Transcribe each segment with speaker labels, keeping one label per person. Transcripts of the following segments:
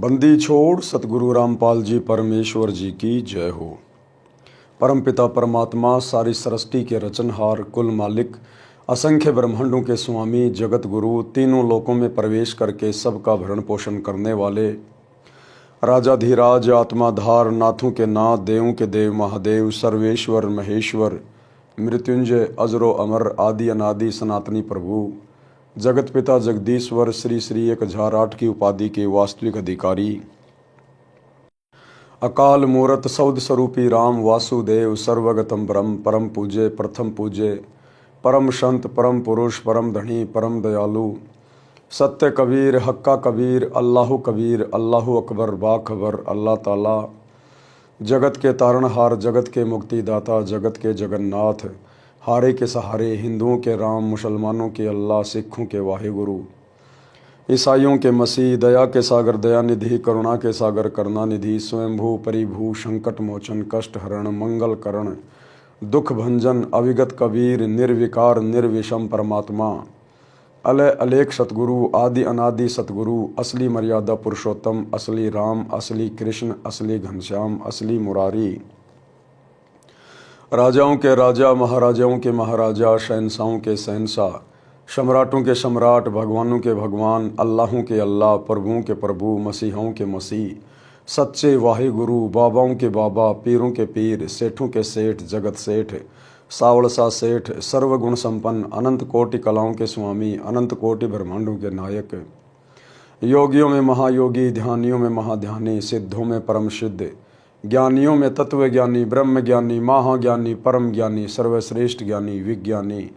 Speaker 1: बंदी छोड़ सतगुरु रामपाल जी परमेश्वर जी की जय हो। परमपिता परमात्मा सारी सृष्टि के रचनहार, कुल मालिक, असंख्य ब्रह्मांडों के स्वामी, जगत गुरु, तीनों लोकों में प्रवेश करके सबका भरण पोषण करने वाले राजाधिराज, आत्माधार, नाथों के नाथ, देवों के देव, महादेव, सर्वेश्वर, महेश्वर, मृत्युंजय, अजरो अमर, आदि अनादि सनातनी प्रभु, जगत पिता जगदीश्वर, श्री श्री 1008 की उपाधि के वास्तविक अधिकारी, अकाल मूरत सौद स्वरूपी राम वासुदेव, सर्वगतम ब्रह्म, परम पूज्य, प्रथम पूज्य, परम संत, परम पुरुष, परम धनी, परम दयालु, सत्य कबीर, हक्का कबीर, अल्लाह कबीर, अल्लाह अकबर, बाखबर, अल्लाह ताला, जगत के तारणहार, जगत के मुक्तिदाता, जगत के जगन्नाथ, हारे के सहारे, हिंदुओं के राम, मुसलमानों के अल्लाह, सिखों के वाहिगुरु, ईसाइयों के मसीह, दया के सागर दया निधि, करुणा के सागर करुणा निधि, स्वयंभू परिभू, संकट मोचन, कष्ट हरण, मंगल करण, दुख भंजन, अविगत कबीर, निर्विकार निर्विषम परमात्मा, अलय अलेख सतगुरु, आदि अनादि सतगुरु, असली मर्यादा पुरुषोत्तम, असली राम, असली कृष्ण, असली घनश्याम, असली मुरारी, राजाओं के राजा, महाराजाओं के महाराजा, शहंशाहों के शहंशाह, सम्राटों के सम्राट, भगवानों के भगवान, अल्लाहों के अल्लाह, प्रभुओं के प्रभु, मसीहों के मसीह, सच्चे वाहिगुरु, बाबाओं के बाबा, पीरों के पीर, सेठों के सेठ, जगत सेठ, सावड़सा सेठ, सर्वगुण संपन्न, अनंत कोटि कलाओं के स्वामी, अनंत कोटि ब्रह्मांडों के नायक, योगियों में महायोगी, ध्यानियों में महाध्यानी, सिद्धों में परम सिद्ध, ज्ञानियों में तत्व ज्ञानी, ब्रह्म ज्ञानी, महाज्ञानी, परम ज्ञानी, सर्वश्रेष्ठ ज्ञानी, विज्ञानी,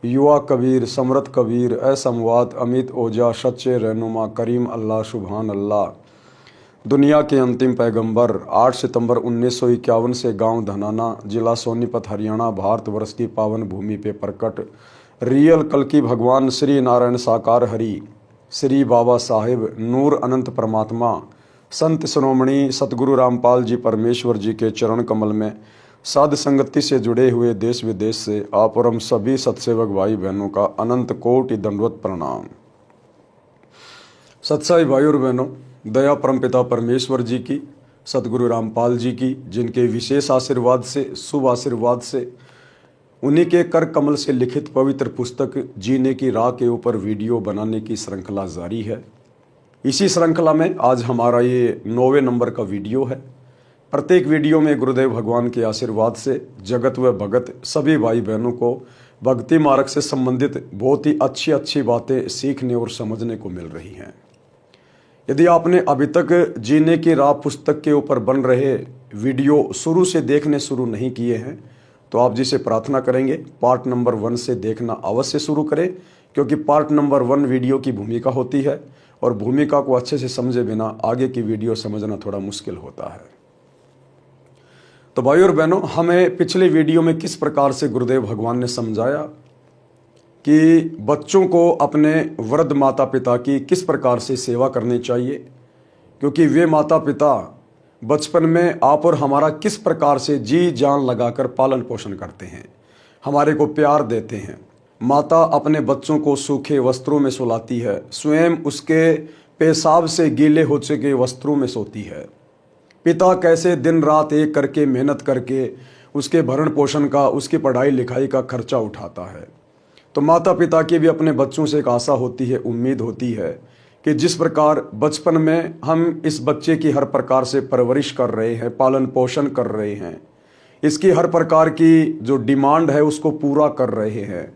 Speaker 1: युवा कबीर, समृत कबीर, असंवाद, अमित ओजा, सच्चे रहनुमा, करीम अल्लाह, सुभान अल्लाह, दुनिया के अंतिम पैगंबर, 8 सितंबर 1951 से गांव धनाना, जिला सोनीपत, हरियाणा, भारतवर्ष की पावन भूमि पे प्रकट रियल कल की भगवान श्री नारायण साकार हरि, श्री बाबा साहिब नूर अनंत परमात्मा, संत शिरोमणि सतगुरु रामपाल जी परमेश्वर जी के चरण कमल में साध संगति से जुड़े हुए देश विदेश से आप और हम सभी सत्सेवक भाई बहनों का अनंत कोटि दंडवत प्रणाम। सत्साई भाई और बहनों, दया परमपिता परमेश्वर जी की, सतगुरु रामपाल जी की, जिनके विशेष आशीर्वाद से, शुभ आशीर्वाद से, उन्हीं के कर कमल से लिखित पवित्र पुस्तक जीने की राह के ऊपर वीडियो बनाने की श्रृंखला जारी है। इसी श्रृंखला में आज हमारा ये 9वें नंबर का वीडियो है। प्रत्येक वीडियो में गुरुदेव भगवान के आशीर्वाद से जगत व भगत सभी भाई बहनों को भक्ति मार्ग से संबंधित बहुत ही अच्छी अच्छी बातें सीखने और समझने को मिल रही हैं। यदि आपने अभी तक जीने की राह पुस्तक के ऊपर बन रहे वीडियो शुरू से देखने शुरू नहीं किए हैं तो आप जिसे प्रार्थना करेंगे पार्ट नंबर 1 से देखना अवश्य शुरू करें, क्योंकि पार्ट नंबर 1 वीडियो की भूमिका होती है और भूमिका को अच्छे से समझे बिना आगे की वीडियो समझना थोड़ा मुश्किल होता है। तो भाई और बहनों, हमें पिछले वीडियो में किस प्रकार से गुरुदेव भगवान ने समझाया कि बच्चों को अपने वृद्ध माता पिता की किस प्रकार से सेवा करनी चाहिए, क्योंकि वे माता पिता बचपन में आप और हमारा किस प्रकार से जी जान लगाकर पालन पोषण करते हैं, हमारे को प्यार देते हैं। माता अपने बच्चों को सूखे वस्त्रों में सुलाती है, स्वयं उसके पेशाब से गीले हो चुके वस्त्रों में सोती है। पिता कैसे दिन रात एक करके मेहनत करके उसके भरण पोषण का, उसकी पढ़ाई लिखाई का खर्चा उठाता है। तो माता पिता की भी अपने बच्चों से एक आशा होती है, उम्मीद होती है कि जिस प्रकार बचपन में हम इस बच्चे की हर प्रकार से परवरिश कर रहे हैं, पालन पोषण कर रहे हैं, इसकी हर प्रकार की जो डिमांड है उसको पूरा कर रहे हैं,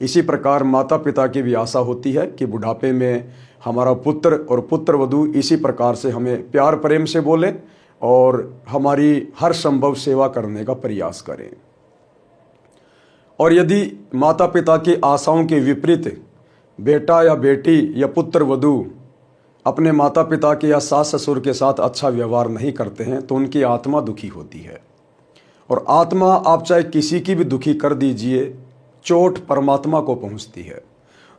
Speaker 1: इसी प्रकार माता पिता की भी आशा होती है कि बुढ़ापे में हमारा पुत्र और पुत्र वधू इसी प्रकार से हमें प्यार प्रेम से बोले और हमारी हर संभव सेवा करने का प्रयास करें। और यदि माता पिता की आशाओं के विपरीत बेटा या बेटी या पुत्र वधू अपने माता पिता के या सास ससुर के साथ अच्छा व्यवहार नहीं करते हैं तो उनकी आत्मा दुखी होती है। और आत्मा आप चाहे किसी की भी दुखी कर दीजिए, चोट परमात्मा को पहुंचती है।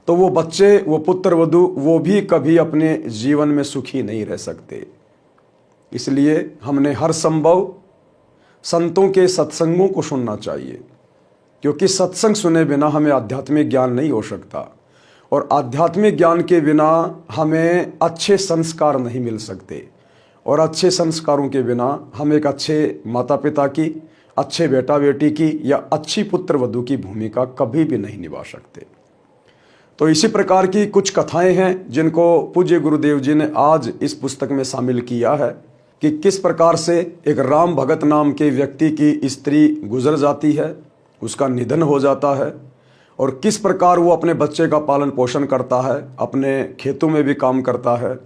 Speaker 1: तो वो बच्चे, वो पुत्र वधू, वो भी कभी अपने जीवन में सुखी नहीं रह सकते। इसलिए हमने हर संभव संतों के सत्संगों को सुनना चाहिए, क्योंकि सत्संग सुने बिना हमें आध्यात्मिक ज्ञान नहीं हो सकता। और आध्यात्मिक ज्ञान के बिना हमें अच्छे संस्कार नहीं मिल सकते, और अच्छे संस्कारों के बिना हम एक अच्छे माता पिता की, अच्छे बेटा बेटी की या अच्छी पुत्र वधू की भूमिका कभी भी नहीं निभा सकते। तो इसी प्रकार की कुछ कथाएं हैं जिनको पूज्य गुरुदेव जी ने आज इस पुस्तक में शामिल किया है कि किस प्रकार से एक राम भगत नाम के व्यक्ति की स्त्री गुजर जाती है, उसका निधन हो जाता है, और किस प्रकार वो अपने बच्चे का पालन पोषण करता है, अपने खेतों में भी काम करता है,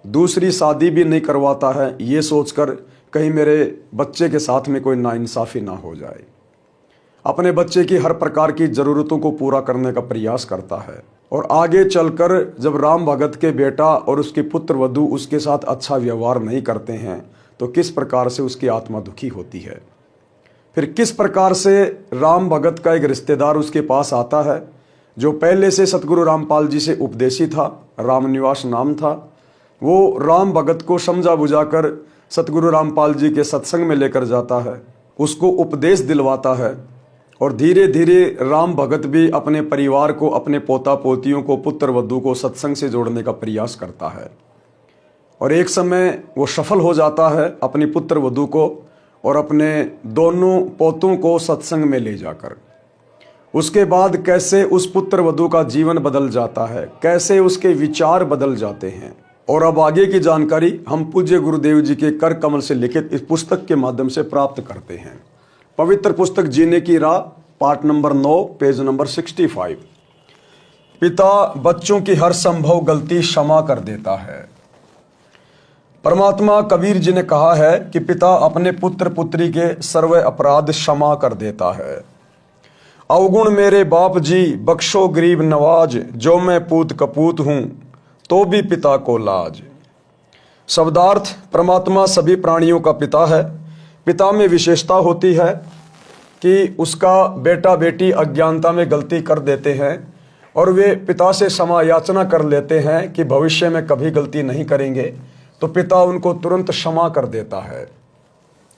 Speaker 1: दूसरी शादी भी नहीं करवाता है ये सोचकर कहीं मेरे बच्चे के साथ में कोई नाइंसाफ़ी ना हो जाए। अपने बच्चे की हर प्रकार की ज़रूरतों को पूरा करने का प्रयास करता है, और आगे चलकर जब राम भगत के बेटा और उसके पुत्र वधू उसके साथ अच्छा व्यवहार नहीं करते हैं तो किस प्रकार से उसकी आत्मा दुखी होती है। फिर किस प्रकार से राम भगत का एक रिश्तेदार उसके पास आता है जो पहले से सतगुरु रामपाल जी से उपदेशी था, रामनिवास नाम था। वो राम भगत को समझा बुझाकर सतगुरु रामपाल जी के सत्संग में लेकर जाता है, उसको उपदेश दिलवाता है, और धीरे धीरे राम भगत भी अपने परिवार को, अपने पोता पोतियों को, पुत्र वधू को सत्संग से जोड़ने का प्रयास करता है। और एक समय वो सफल हो जाता है अपनी पुत्र वधू को और अपने दोनों पोतों को सत्संग में ले जाकर। उसके बाद कैसे उस पुत्र वधू का जीवन बदल जाता है, कैसे उसके विचार बदल जाते हैं, और अब आगे की जानकारी हम पूज्य गुरुदेव जी के कर कमल से लिखित इस पुस्तक के माध्यम से प्राप्त करते हैं। पवित्र पुस्तक जीने की राह, पार्ट नंबर 9, पेज नंबर 65। पिता बच्चों की हर संभव गलती क्षमा कर देता है। परमात्मा कबीर जी ने कहा है कि पिता अपने पुत्र पुत्री के सर्व अपराध क्षमा कर देता है। अवगुण मेरे बाप जी बख्शो गरीब नवाज, जो मैं पूत कपूत हूं तो भी पिता को लाज। शब्दार्थ, परमात्मा सभी प्राणियों का पिता है। पिता में विशेषता होती है कि उसका बेटा बेटी अज्ञानता में गलती कर देते हैं और वे पिता से क्षमा याचना कर लेते हैं कि भविष्य में कभी गलती नहीं करेंगे, तो पिता उनको तुरंत क्षमा कर देता है।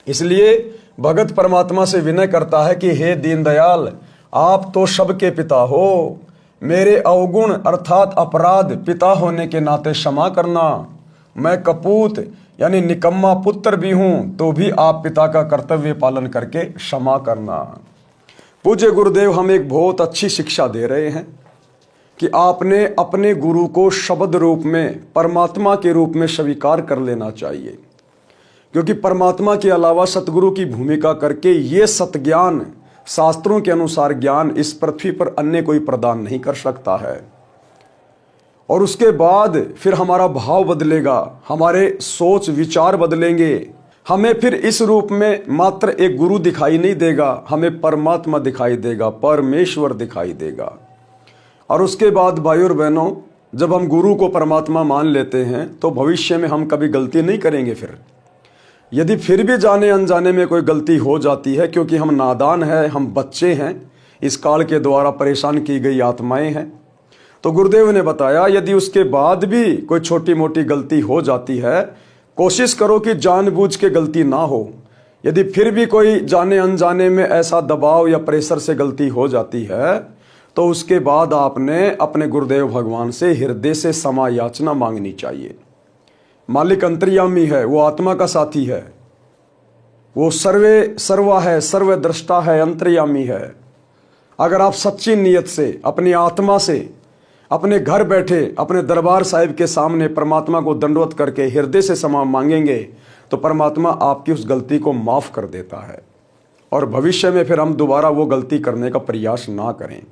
Speaker 1: इसलिए भगत परमात्मा से विनय करता है कि हे दीनदयाल, आप तो सबके पिता हो, मेरे अवगुण अर्थात अपराध पिता होने के नाते क्षमा करना। मैं कपूत यानी निकम्मा पुत्र भी हूं तो भी आप पिता का कर्तव्य पालन करके क्षमा करना। पूज्य गुरुदेव हमें एक बहुत अच्छी शिक्षा दे रहे हैं कि आपने अपने गुरु को शब्द रूप में, परमात्मा के रूप में स्वीकार कर लेना चाहिए, क्योंकि परमात्मा के अलावा सतगुरु की भूमिका करके ये सतज्ञान, शास्त्रों के अनुसार ज्ञान इस पृथ्वी पर अन्य कोई प्रदान नहीं कर सकता है। और उसके बाद फिर हमारा भाव बदलेगा, हमारे सोच विचार बदलेंगे, हमें फिर इस रूप में मात्र एक गुरु दिखाई नहीं देगा, हमें परमात्मा दिखाई देगा, परमेश्वर दिखाई देगा। और उसके बाद भाई और बहनों, जब हम गुरु को परमात्मा मान लेते हैं तो भविष्य में हम कभी गलती नहीं करेंगे। फिर यदि फिर भी जाने अनजाने में कोई गलती हो जाती है, क्योंकि हम नादान हैं, हम बच्चे हैं, इस काल के द्वारा परेशान की गई आत्माएं हैं, तो गुरुदेव ने बताया यदि उसके बाद भी कोई छोटी मोटी गलती हो जाती है, कोशिश करो कि जानबूझ के गलती ना हो। यदि फिर भी कोई जाने अनजाने में ऐसा दबाव या प्रेशर से गलती हो जाती है, तो उसके बाद आपने अपने गुरुदेव भगवान से हृदय से क्षमा याचना मांगनी चाहिए। मालिक अंतर्यामी है, वो आत्मा का साथी है, वो सर्वा है, सर्वद्रष्टा है, अंतर्यामी है। अगर आप सच्ची नीयत से, अपनी आत्मा से, अपने घर बैठे अपने दरबार साहिब के सामने परमात्मा को दंडवत करके हृदय से क्षमा मांगेंगे, तो परमात्मा आपकी उस गलती को माफ़ कर देता है, और भविष्य में फिर हम दोबारा वो गलती करने का प्रयास ना करें।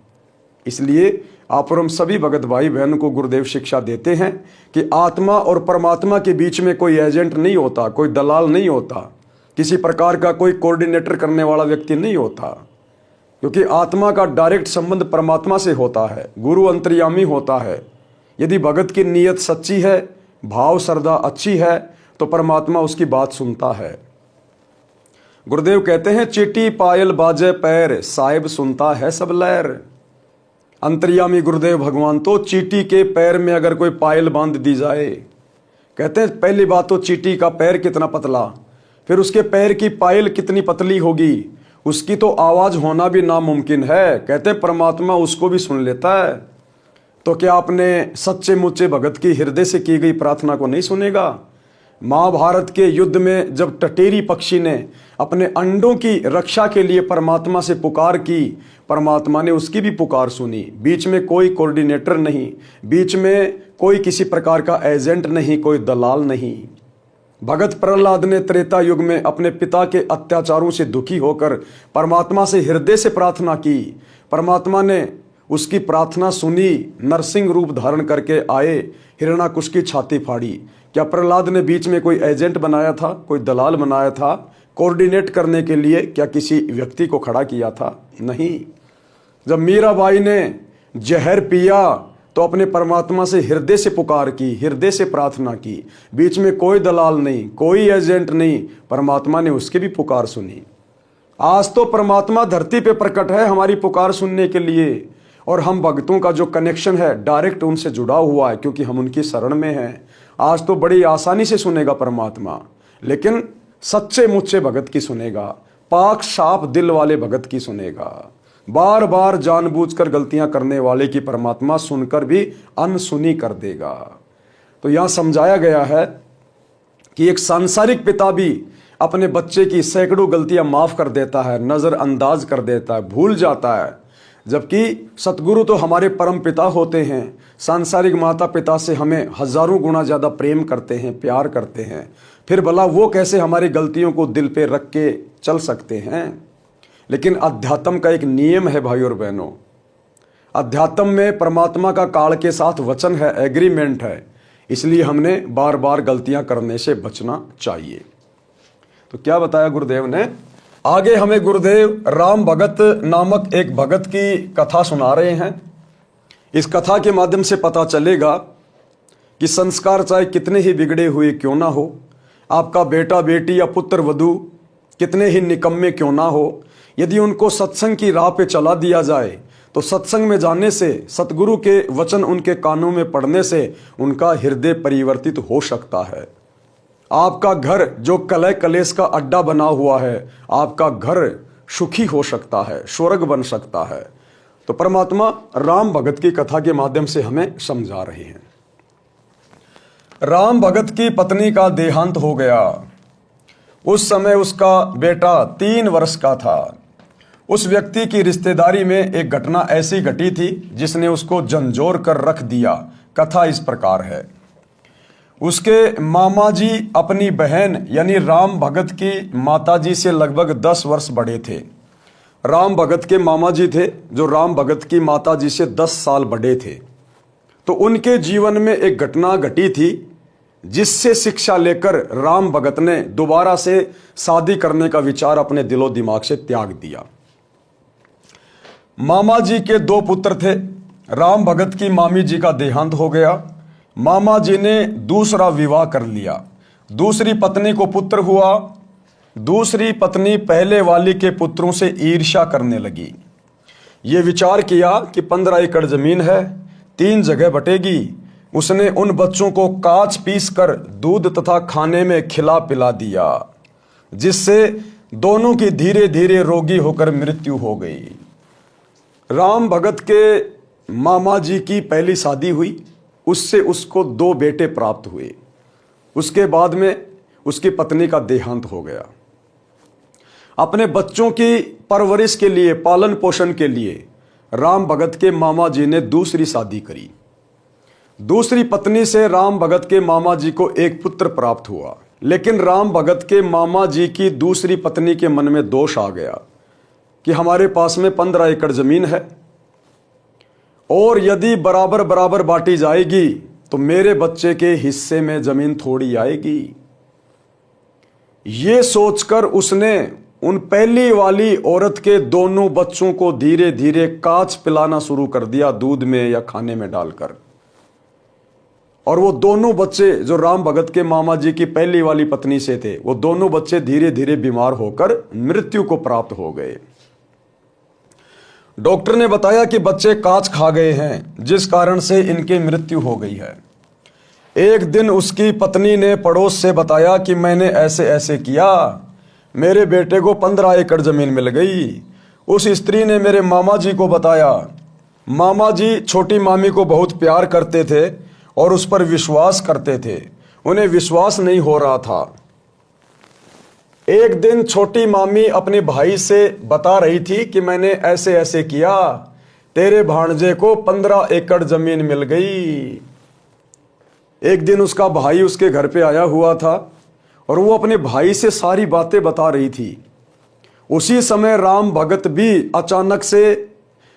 Speaker 1: इसलिए आप और हम सभी भगत भाई बहन को गुरुदेव शिक्षा देते हैं कि आत्मा और परमात्मा के बीच में कोई एजेंट नहीं होता, कोई दलाल नहीं होता, किसी प्रकार का कोई कोऑर्डिनेटर करने वाला व्यक्ति नहीं होता, क्योंकि आत्मा का डायरेक्ट संबंध परमात्मा से होता है, गुरु अंतर्यामी होता है। यदि भगत की नीयत सच्ची है, भाव श्रद्धा अच्छी है, तो परमात्मा उसकी बात सुनता है। गुरुदेव कहते हैं चीटी पायल बाजे पैर, साहिब सुनता है सब लहर। अंतर्यामी गुरुदेव भगवान तो चीटी के पैर में अगर कोई पायल बांध दी जाए, कहते हैं पहली बात तो चीटी का पैर कितना पतला, फिर उसके पैर की पायल कितनी पतली होगी, उसकी तो आवाज होना भी नामुमकिन है। कहते हैं परमात्मा उसको भी सुन लेता है। तो क्या अपने सच्चे मुच्चे भगत की हृदय से की गई प्रार्थना को नहीं सुनेगा? महाभारत के युद्ध में जब टटेरी पक्षी ने अपने अंडों की रक्षा के लिए परमात्मा से पुकार की, परमात्मा ने उसकी भी पुकार सुनी। बीच में कोई कोऑर्डिनेटर नहीं, बीच में कोई किसी प्रकार का एजेंट नहीं, कोई दलाल नहीं। भगत प्रहलाद ने त्रेता युग में अपने पिता के अत्याचारों से दुखी होकर परमात्मा से हृदय से प्रार्थना की। परमात्मा ने उसकी प्रार्थना सुनी, नरसिंह रूप धारण करके आए, हिरण्याकुश की छाती फाड़ी। क्या प्रहलाद ने बीच में कोई एजेंट बनाया था, कोई दलाल बनाया था कोऑर्डिनेट करने के लिए? क्या किसी व्यक्ति को खड़ा किया था? नहीं। जब मीराबाई ने जहर पिया तो अपने परमात्मा से हृदय से पुकार की, हृदय से प्रार्थना की। बीच में कोई दलाल नहीं, कोई एजेंट नहीं, परमात्मा ने उसकी भी पुकार सुनी। आज तो परमात्मा धरती पे प्रकट है हमारी पुकार सुनने के लिए, और हम भक्तों का जो कनेक्शन है डायरेक्ट उनसे जुड़ा हुआ है, क्योंकि हम उनकी शरण में हैं। आज तो बड़ी आसानी से सुनेगा परमात्मा, लेकिन सच्चे मुच्चे भगत की सुनेगा, पाक साफ दिल वाले भगत की सुनेगा। बार बार जानबूझकर गलतियां करने वाले की परमात्मा सुनकर भी अनसुनी कर देगा। तो यहां समझाया गया है कि एक सांसारिक पिता भी अपने बच्चे की सैकड़ों गलतियां माफ कर देता है, नजरअंदाज कर देता है, भूल जाता है। जबकि सतगुरु तो हमारे परम पिता होते हैं, सांसारिक माता पिता से हमें हजारों गुना ज़्यादा प्रेम करते हैं, प्यार करते हैं। फिर भला वो कैसे हमारी गलतियों को दिल पे रख के चल सकते हैं? लेकिन अध्यात्म का एक नियम है भाई और बहनों, अध्यात्म में परमात्मा का काल के साथ वचन है, एग्रीमेंट है। इसलिए हमने बार बार गलतियां करने से बचना चाहिए। तो क्या बताया गुरुदेव ने? आगे हमें गुरुदेव राम भगत नामक एक भगत की कथा सुना रहे हैं। इस कथा के माध्यम से पता चलेगा कि संस्कार चाहे कितने ही बिगड़े हुए क्यों ना हो, आपका बेटा बेटी या पुत्र वधू कितने ही निकम्मे क्यों ना हो, यदि उनको सत्संग की राह पे चला दिया जाए तो सत्संग में जाने से, सतगुरु के वचन उनके कानों में पढ़ने से उनका हृदय परिवर्तित हो सकता है। आपका घर जो कलह कलेश का अड्डा बना हुआ है, आपका घर सुखी हो सकता है, स्वर्ग बन सकता है। तो परमात्मा राम भगत की कथा के माध्यम से हमें समझा रहे हैं। राम भगत की पत्नी का देहांत हो गया। उस समय उसका बेटा 3 वर्ष का था। उस व्यक्ति की रिश्तेदारी में एक घटना ऐसी घटी थी जिसने उसको झंझोर कर रख दिया। कथा इस प्रकार है। उसके मामा जी अपनी बहन यानी राम भगत की माताजी से लगभग 10 वर्ष बड़े थे। राम भगत के मामा जी थे जो राम भगत की माताजी से 10 साल बड़े थे। तो उनके जीवन में एक घटना घटी थी जिससे शिक्षा लेकर राम भगत ने दोबारा से शादी करने का विचार अपने दिलो दिमाग से त्याग दिया। मामा जी के 2 पुत्र थे। राम भगत की मामी जी का देहांत हो गया। मामा जी ने दूसरा विवाह कर लिया। दूसरी पत्नी को पुत्र हुआ। दूसरी पत्नी पहले वाली के पुत्रों से ईर्ष्या करने लगी। ये विचार किया कि 15 एकड़ जमीन है, 3 जगह बटेगी। उसने उन बच्चों को काच पीस कर दूध तथा खाने में खिला पिला दिया, जिससे दोनों की धीरे धीरे रोगी होकर मृत्यु हो गई। राम भगत के मामा जी की पहली शादी हुई, उससे उसको 2 बेटे प्राप्त हुए। उसके बाद में उसकी पत्नी का देहांत हो गया। अपने बच्चों की परवरिश के लिए, पालन पोषण के लिए राम भगत के मामा जी ने दूसरी शादी करी। दूसरी पत्नी से राम भगत के मामा जी को एक पुत्र प्राप्त हुआ। लेकिन राम भगत के मामा जी की दूसरी पत्नी के मन में दोष आ गया कि हमारे पास में 15 एकड़ जमीन है और यदि बराबर बराबर बांटी जाएगी तो मेरे बच्चे के हिस्से में जमीन थोड़ी आएगी। ये सोचकर उसने उन पहली वाली औरत के दोनों बच्चों को धीरे धीरे काच पिलाना शुरू कर दिया, दूध में या खाने में डालकर। और वो दोनों बच्चे जो राम भगत के मामा जी की पहली वाली पत्नी से थे, वो दोनों बच्चे धीरे धीरे बीमार होकर मृत्यु को प्राप्त हो गए। डॉक्टर ने बताया कि बच्चे काच खा गए हैं, जिस कारण से इनकी मृत्यु हो गई है। एक दिन उसकी पत्नी ने पड़ोस से बताया कि मैंने ऐसे ऐसे किया, मेरे बेटे को 15 एकड़ जमीन मिल गई। उस स्त्री ने मेरे मामा जी को बताया। मामा जी छोटी मामी को बहुत प्यार करते थे और उस पर विश्वास करते थे। उन्हें विश्वास नहीं हो रहा था। एक दिन छोटी मामी अपने भाई से बता रही थी कि मैंने ऐसे ऐसे किया, तेरे भांजे को 15 एकड़ जमीन मिल गई। एक दिन उसका भाई उसके घर पे आया हुआ था और वो अपने भाई से सारी बातें बता रही थी। उसी समय राम भगत भी अचानक से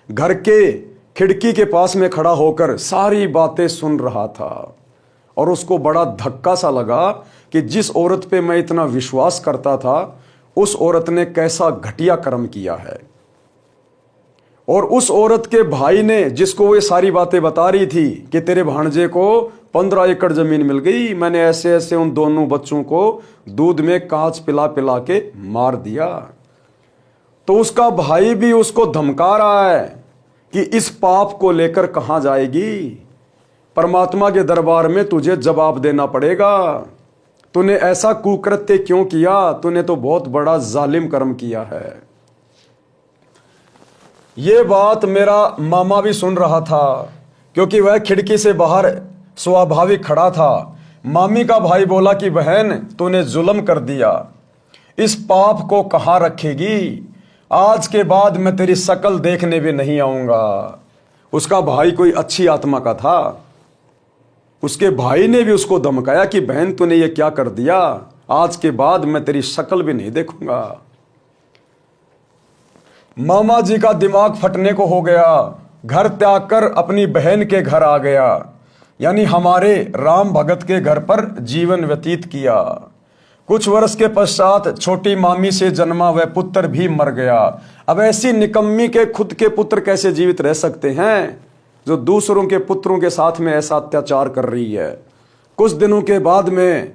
Speaker 1: घर के खिड़की के पास में खड़ा होकर सारी बातें सुन रहा था और उसको बड़ा धक्का सा लगा कि जिस औरत पे मैं इतना विश्वास करता था उस औरत ने कैसा घटिया कर्म किया है। और उस औरत के भाई ने, जिसको वो ये सारी बातें बता रही थी कि तेरे भांजे को 15 एकड़ जमीन मिल गई, मैंने ऐसे ऐसे उन दोनों बच्चों को दूध में कांच पिला पिला के मार दिया, तो उसका भाई भी उसको धमका रहा है कि इस पाप को लेकर कहां जाएगी, परमात्मा के दरबार में तुझे जवाब देना पड़ेगा। तूने ऐसा कुकृत्य क्यों किया, तूने तो बहुत बड़ा जालिम कर्म किया है। ये बात मेरा मामा भी सुन रहा था क्योंकि वह खिड़की से बाहर स्वाभाविक खड़ा था। मामी का भाई बोला कि बहन तूने जुल्म कर दिया, इस पाप को कहां रखेगी, आज के बाद मैं तेरी शक्ल देखने भी नहीं आऊंगा। उसका भाई कोई अच्छी आत्मा का था। उसके भाई ने भी उसको धमकाया कि बहन तूने ये क्या कर दिया, आज के बाद मैं तेरी शक्ल भी नहीं देखूंगा। मामा जी का दिमाग फटने को हो गया, घर त्याग कर अपनी बहन के घर आ गया, यानी हमारे राम भगत के घर पर जीवन व्यतीत किया। कुछ वर्ष के पश्चात छोटी मामी से जन्मा वह पुत्र भी मर गया। अब ऐसी निकम्मी के खुद के पुत्र कैसे जीवित रह सकते हैं जो दूसरों के पुत्रों के साथ में ऐसा अत्याचार कर रही है। कुछ दिनों के बाद में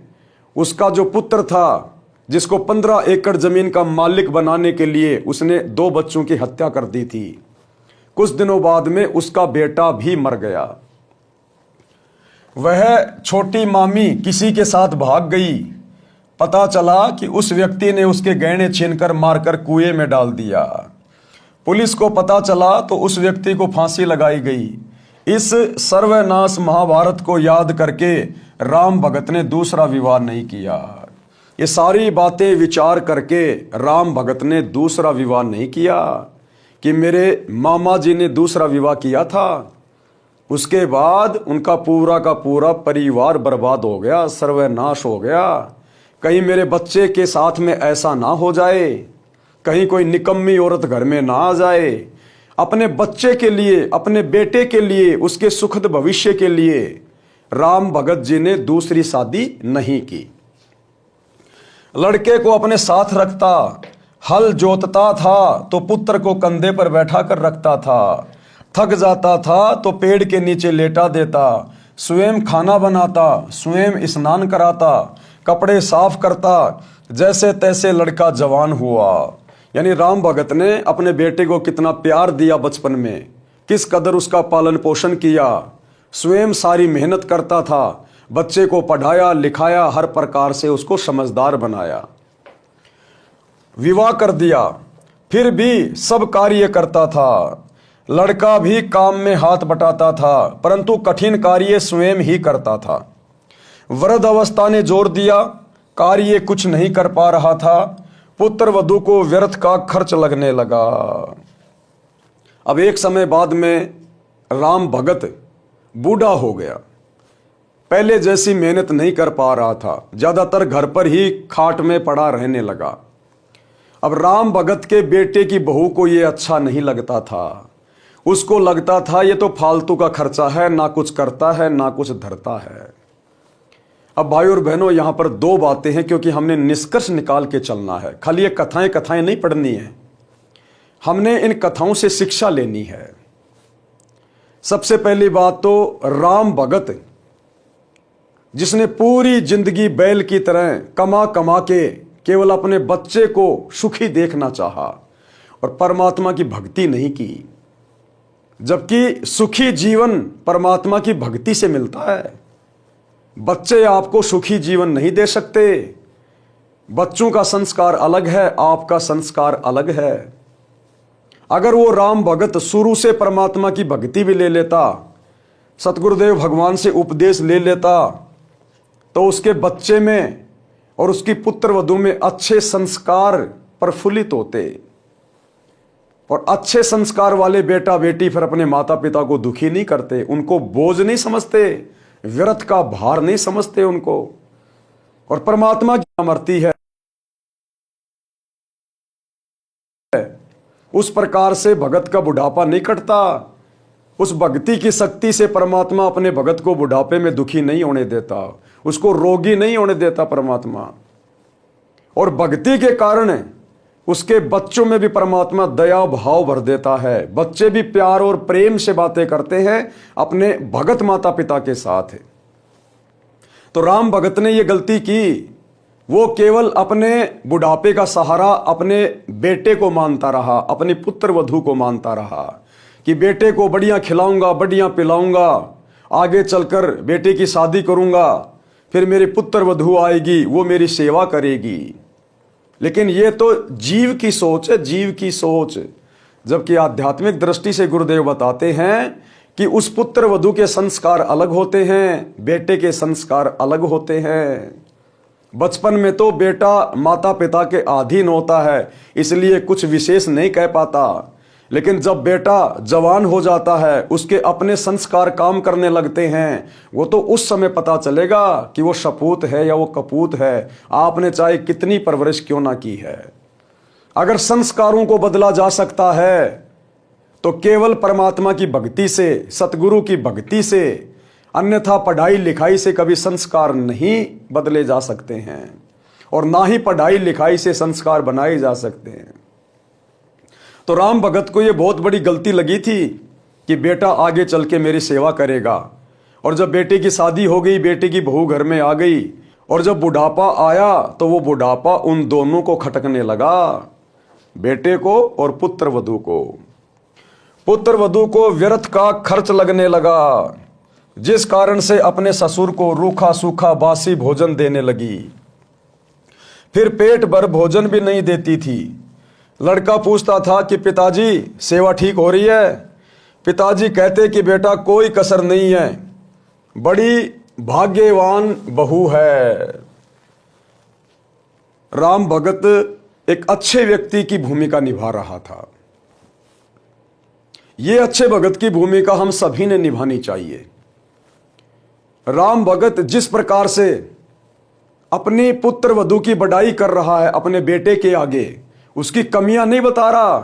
Speaker 1: उसका जो पुत्र था, जिसको 15 एकड़ जमीन का मालिक बनाने के लिए उसने 2 बच्चों की हत्या कर दी थी, कुछ दिनों बाद में उसका बेटा भी मर गया। वह छोटी मामी किसी के साथ भाग गई। पता चला कि उस व्यक्ति ने उसके गहने छीनकर मारकर कुएं में डाल दिया। पुलिस को पता चला तो उस व्यक्ति को फांसी लगाई गई। इस सर्वनाश महाभारत को याद करके राम भगत ने दूसरा विवाह नहीं किया। ये सारी बातें विचार करके राम भगत ने दूसरा विवाह नहीं किया कि मेरे मामा जी ने दूसरा विवाह किया था, उसके बाद उनका पूरा का पूरा परिवार बर्बाद हो गया, सर्वनाश हो गया। कहीं मेरे बच्चे के साथ में ऐसा ना हो जाए, कहीं कोई निकम्मी औरत घर में ना आ जाए। अपने बच्चे के लिए, अपने बेटे के लिए, उसके सुखद भविष्य के लिए राम भगत जी ने दूसरी शादी नहीं की। लड़के को अपने साथ रखता, हल जोतता था तो पुत्र को कंधे पर बैठा कर रखता था, थक जाता था तो पेड़ के नीचे लेटा देता, स्वयं खाना बनाता, स्वयं स्नान कराता, कपड़े साफ करता, जैसे तैसे लड़का जवान हुआ। यानी राम भगत ने अपने बेटे को कितना प्यार दिया बचपन में, किस कदर उसका पालन पोषण किया, स्वयं सारी मेहनत करता था, बच्चे को पढ़ाया लिखाया, हर प्रकार से उसको समझदार बनाया। विवाह कर दिया, फिर भी सब कार्य करता था। लड़का भी काम में हाथ बटाता था, परंतु कठिन कार्य स्वयं ही करता था। वृद्ध अवस्था ने जोर दिया, कार्य कुछ नहीं कर पा रहा था, पुत्र वधू को व्यर्थ का खर्च लगने लगा। अब एक समय बाद में राम भगत बूढ़ा हो गया, पहले जैसी मेहनत नहीं कर पा रहा था, ज्यादातर घर पर ही खाट में पड़ा रहने लगा। अब राम भगत के बेटे की बहू को यह अच्छा नहीं लगता था। उसको लगता था ये तो फालतू का खर्चा है, ना कुछ करता है ना कुछ धरता है। अब भाई और बहनों, यहां पर 2 बातें हैं क्योंकि हमने निष्कर्ष निकाल के चलना है। खाली ये कथाएं नहीं पढ़नी है, हमने इन कथाओं से शिक्षा लेनी है। सबसे पहली बात तो राम भगत, जिसने पूरी जिंदगी बैल की तरह कमा कमा के केवल अपने बच्चे को सुखी देखना चाहा और परमात्मा की भक्ति नहीं की, जबकि सुखी जीवन परमात्मा की भक्ति से मिलता है। बच्चे आपको सुखी जीवन नहीं दे सकते। बच्चों का संस्कार अलग है, आपका संस्कार अलग है। अगर वो राम भगत शुरू से परमात्मा की भक्ति भी ले लेता, सतगुरुदेव भगवान से उपदेश ले लेता, तो उसके बच्चे में और उसकी पुत्र वधू में अच्छे संस्कार प्रफुल्लित होते, और अच्छे संस्कार वाले बेटा बेटी फिर अपने माता पिता को दुखी नहीं करते, उनको बोझ नहीं समझते, व्यर्थ का भार नहीं समझते उनको। और परमात्मा की अमरती है, उस प्रकार से भगत का बुढ़ापा नहीं कटता। उस भक्ति की शक्ति से परमात्मा अपने भगत को बुढ़ापे में दुखी नहीं होने देता, उसको रोगी नहीं होने देता परमात्मा। और भक्ति के कारण उसके बच्चों में भी परमात्मा दया भाव भर देता है। बच्चे भी प्यार और प्रेम से बातें करते हैं अपने भगत माता पिता के साथ। तो राम भगत ने यह गलती की, वो केवल अपने बुढ़ापे का सहारा अपने बेटे को मानता रहा, अपनी पुत्र वधू को मानता रहा कि बेटे को बढ़िया खिलाऊंगा, बढ़िया पिलाऊंगा, आगे चलकर बेटे की शादी करूंगा, फिर मेरी पुत्र वधू आएगी, वो मेरी सेवा करेगी। लेकिन ये तो जीव की सोच है, जीव की सोच। जबकि आध्यात्मिक दृष्टि से गुरुदेव बताते हैं कि उस पुत्र वधू के संस्कार अलग होते हैं, बेटे के संस्कार अलग होते हैं। बचपन में तो बेटा माता पिता के अधीन होता है, इसलिए कुछ विशेष नहीं कह पाता। लेकिन जब बेटा जवान हो जाता है, उसके अपने संस्कार काम करने लगते हैं, वो तो उस समय पता चलेगा कि वो सपूत है या वो कपूत है, आपने चाहे कितनी परवरिश क्यों ना की है। अगर संस्कारों को बदला जा सकता है तो केवल परमात्मा की भक्ति से, सतगुरु की भक्ति से, अन्यथा पढ़ाई लिखाई से कभी संस्कार नहीं बदले जा सकते हैं, और ना ही पढ़ाई लिखाई से संस्कार बनाए जा सकते हैं। तो राम भगत को यह बहुत बड़ी गलती लगी थी कि बेटा आगे चल के मेरी सेवा करेगा। और जब बेटे की शादी हो गई, बेटे की बहू घर में आ गई, और जब बुढ़ापा आया तो वो बुढ़ापा उन दोनों को खटकने लगा, बेटे को और पुत्र वधू को। पुत्र वधू को व्यर्थ का खर्च लगने लगा, जिस कारण से अपने ससुर को रूखा सूखा बासी भोजन देने लगी। फिर पेट भर भोजन भी नहीं देती थी। लड़का पूछता था कि पिताजी सेवा ठीक हो रही है? पिताजी कहते कि बेटा कोई कसर नहीं है, बड़ी भाग्यवान बहू है। राम भगत एक अच्छे व्यक्ति की भूमिका निभा रहा था। ये अच्छे भगत की भूमिका हम सभी ने निभानी चाहिए। राम भगत जिस प्रकार से अपनी पुत्र वधू की बड़ाई कर रहा है अपने बेटे के आगे, उसकी कमियां नहीं बता रहा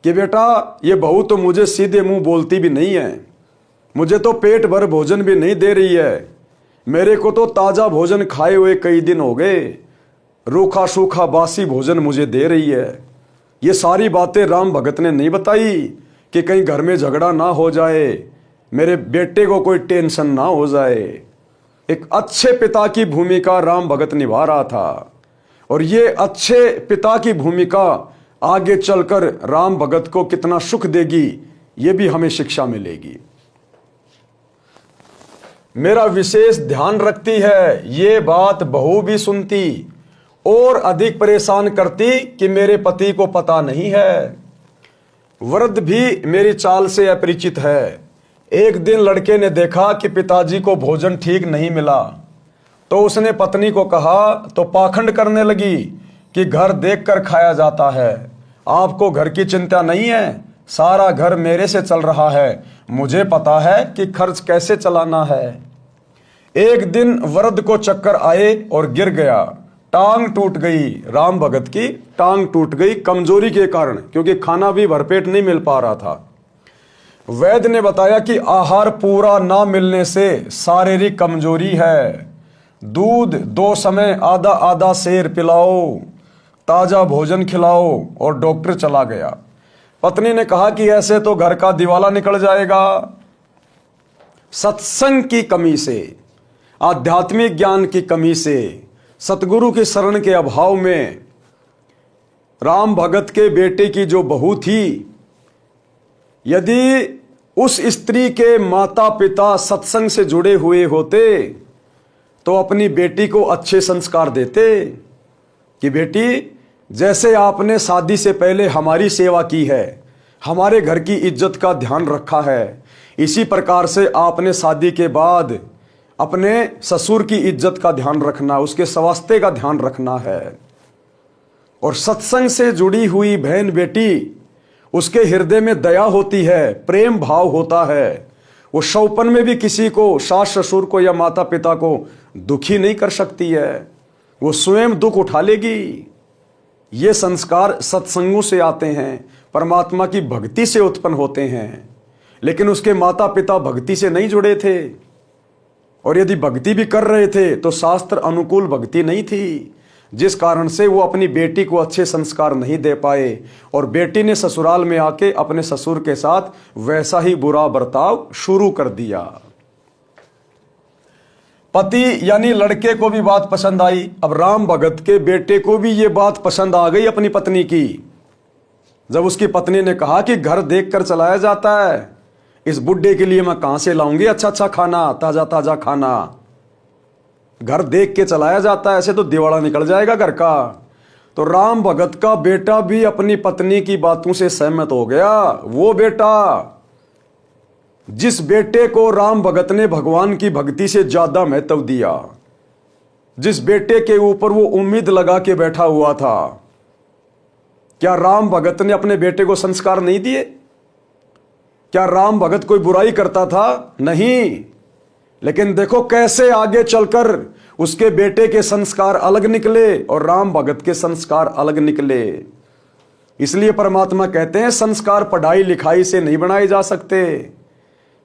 Speaker 1: कि बेटा ये बहू तो मुझे सीधे मुंह बोलती भी नहीं है, मुझे तो पेट भर भोजन भी नहीं दे रही है, मेरे को तो ताजा भोजन खाए हुए कई दिन हो गए, रूखा सूखा बासी भोजन मुझे दे रही है। ये सारी बातें राम भगत ने नहीं बताई कि कहीं घर में झगड़ा ना हो जाए, मेरे बेटे को कोई टेंशन ना हो जाए। एक अच्छे पिता की भूमिका राम भगत निभा रहा था, और ये अच्छे पिता की भूमिका आगे चलकर राम भगत को कितना सुख देगी, ये भी हमें शिक्षा मिलेगी। मेरा विशेष ध्यान रखती है, ये बात बहू भी सुनती और अधिक परेशान करती कि मेरे पति को पता नहीं है। वृद्ध भी मेरी चाल से अपरिचित है। एक दिन लड़के ने देखा कि पिताजी को भोजन ठीक नहीं मिला, तो उसने पत्नी को कहा तो पाखंड करने लगी कि घर देखकर खाया जाता है, आपको घर की चिंता नहीं है, सारा घर मेरे से चल रहा है, मुझे पता है कि खर्च कैसे चलाना है। एक दिन वृद्ध को चक्कर आए और गिर गया, टांग टूट गई। राम भगत की टांग टूट गई कमजोरी के कारण, क्योंकि खाना भी भरपेट नहीं मिल पा रहा था। वैद्य ने बताया कि आहार पूरा ना मिलने से शारीरिक कमजोरी है, दूध 2 समय आधा आधा सेर पिलाओ, ताजा भोजन खिलाओ, और डॉक्टर चला गया। पत्नी ने कहा कि ऐसे तो घर का दिवाला निकल जाएगा। सत्संग की कमी से, आध्यात्मिक ज्ञान की कमी से, सतगुरु की शरण के अभाव में राम भगत के बेटे की जो बहू थी, यदि उस स्त्री के माता पिता सत्संग से जुड़े हुए होते तो अपनी बेटी को अच्छे संस्कार देते कि बेटी, जैसे आपने शादी से पहले हमारी सेवा की है, हमारे घर की इज्जत का ध्यान रखा है। इसी प्रकार से आपने शादी के बाद अपने ससुर की इज्जत का ध्यान रखना, उसके स्वास्थ्य का ध्यान रखना है। और सत्संग से जुड़ी हुई बहन बेटी, उसके हृदय में दया होती है, प्रेम भाव होता है। वो शौपन में भी किसी को, सास ससुर को या माता पिता को दुखी नहीं कर सकती है, वो स्वयं दुख उठा लेगी। ये संस्कार सत्संगों से आते हैं, परमात्मा की भक्ति से उत्पन्न होते हैं। लेकिन उसके माता पिता भक्ति से नहीं जुड़े थे, और यदि भक्ति भी कर रहे थे तो शास्त्र अनुकूल भक्ति नहीं थी, जिस कारण से वो अपनी बेटी को अच्छे संस्कार नहीं दे पाए, और बेटी ने ससुराल में आके अपने ससुर के साथ वैसा ही बुरा बर्ताव शुरू कर दिया। पति यानी लड़के को भी बात पसंद आई। अब राम भगत के बेटे को भी ये बात पसंद आ गई अपनी पत्नी की। जब उसकी पत्नी ने कहा कि घर देख कर चलाया जाता है, इस बुड्ढे के लिए मैं कहां से लाऊंगी अच्छा अच्छा खाना, ताजा ताजा खाना, घर देख के चलाया जाता है, ऐसे तो दिवाला निकल जाएगा घर का। तो राम भगत का बेटा भी अपनी पत्नी की बातों से सहमत हो गया। वो बेटा, जिस बेटे को राम भगत ने भगवान की भक्ति से ज्यादा महत्व दिया, जिस बेटे के ऊपर वो उम्मीद लगा के बैठा हुआ था, क्या राम भगत ने अपने बेटे को संस्कार नहीं दिए? क्या राम भगत कोई बुराई करता था? नहीं। लेकिन देखो कैसे आगे चलकर उसके बेटे के संस्कार अलग निकले और राम भगत के संस्कार अलग निकले। इसलिए परमात्मा कहते हैं संस्कार पढ़ाई लिखाई से नहीं बनाए जा सकते।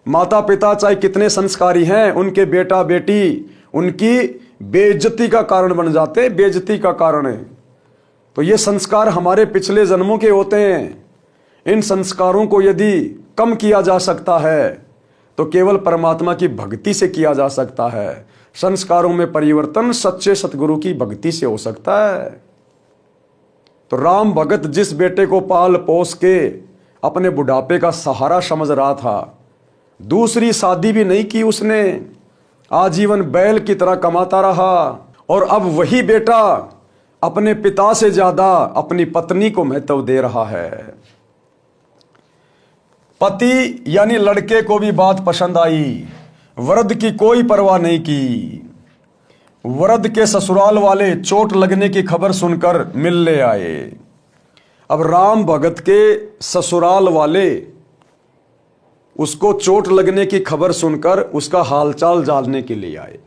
Speaker 1: माता पिता चाहे कितने संस्कारी हैं, उनके बेटा बेटी उनकी बेइज्जती का कारण बन जाते, बेइज्जती का कारण है। तो ये संस्कार हमारे पिछले जन्मों के होते हैं। इन संस्कारों को यदि कम किया जा सकता है तो केवल परमात्मा की भक्ति से किया जा सकता है। संस्कारों में परिवर्तन सच्चे सतगुरु की भक्ति से हो सकता है। तो राम भगत जिस बेटे को पाल पोस के अपने बुढ़ापे का सहारा समझ रहा था, दूसरी शादी भी नहीं की उसने, आजीवन बैल की तरह कमाता रहा। और अब वही बेटा अपने पिता से ज्यादा अपनी पत्नी को महत्व दे रहा है। पति यानी लड़के को भी बात पसंद आई। वृद्ध की कोई परवाह नहीं की। वृद्ध के ससुराल वाले चोट लगने की खबर सुनकर मिलने आए। अब राम भगत के ससुराल वाले उसको चोट लगने की खबर सुनकर उसका हालचाल जानने के लिए आए।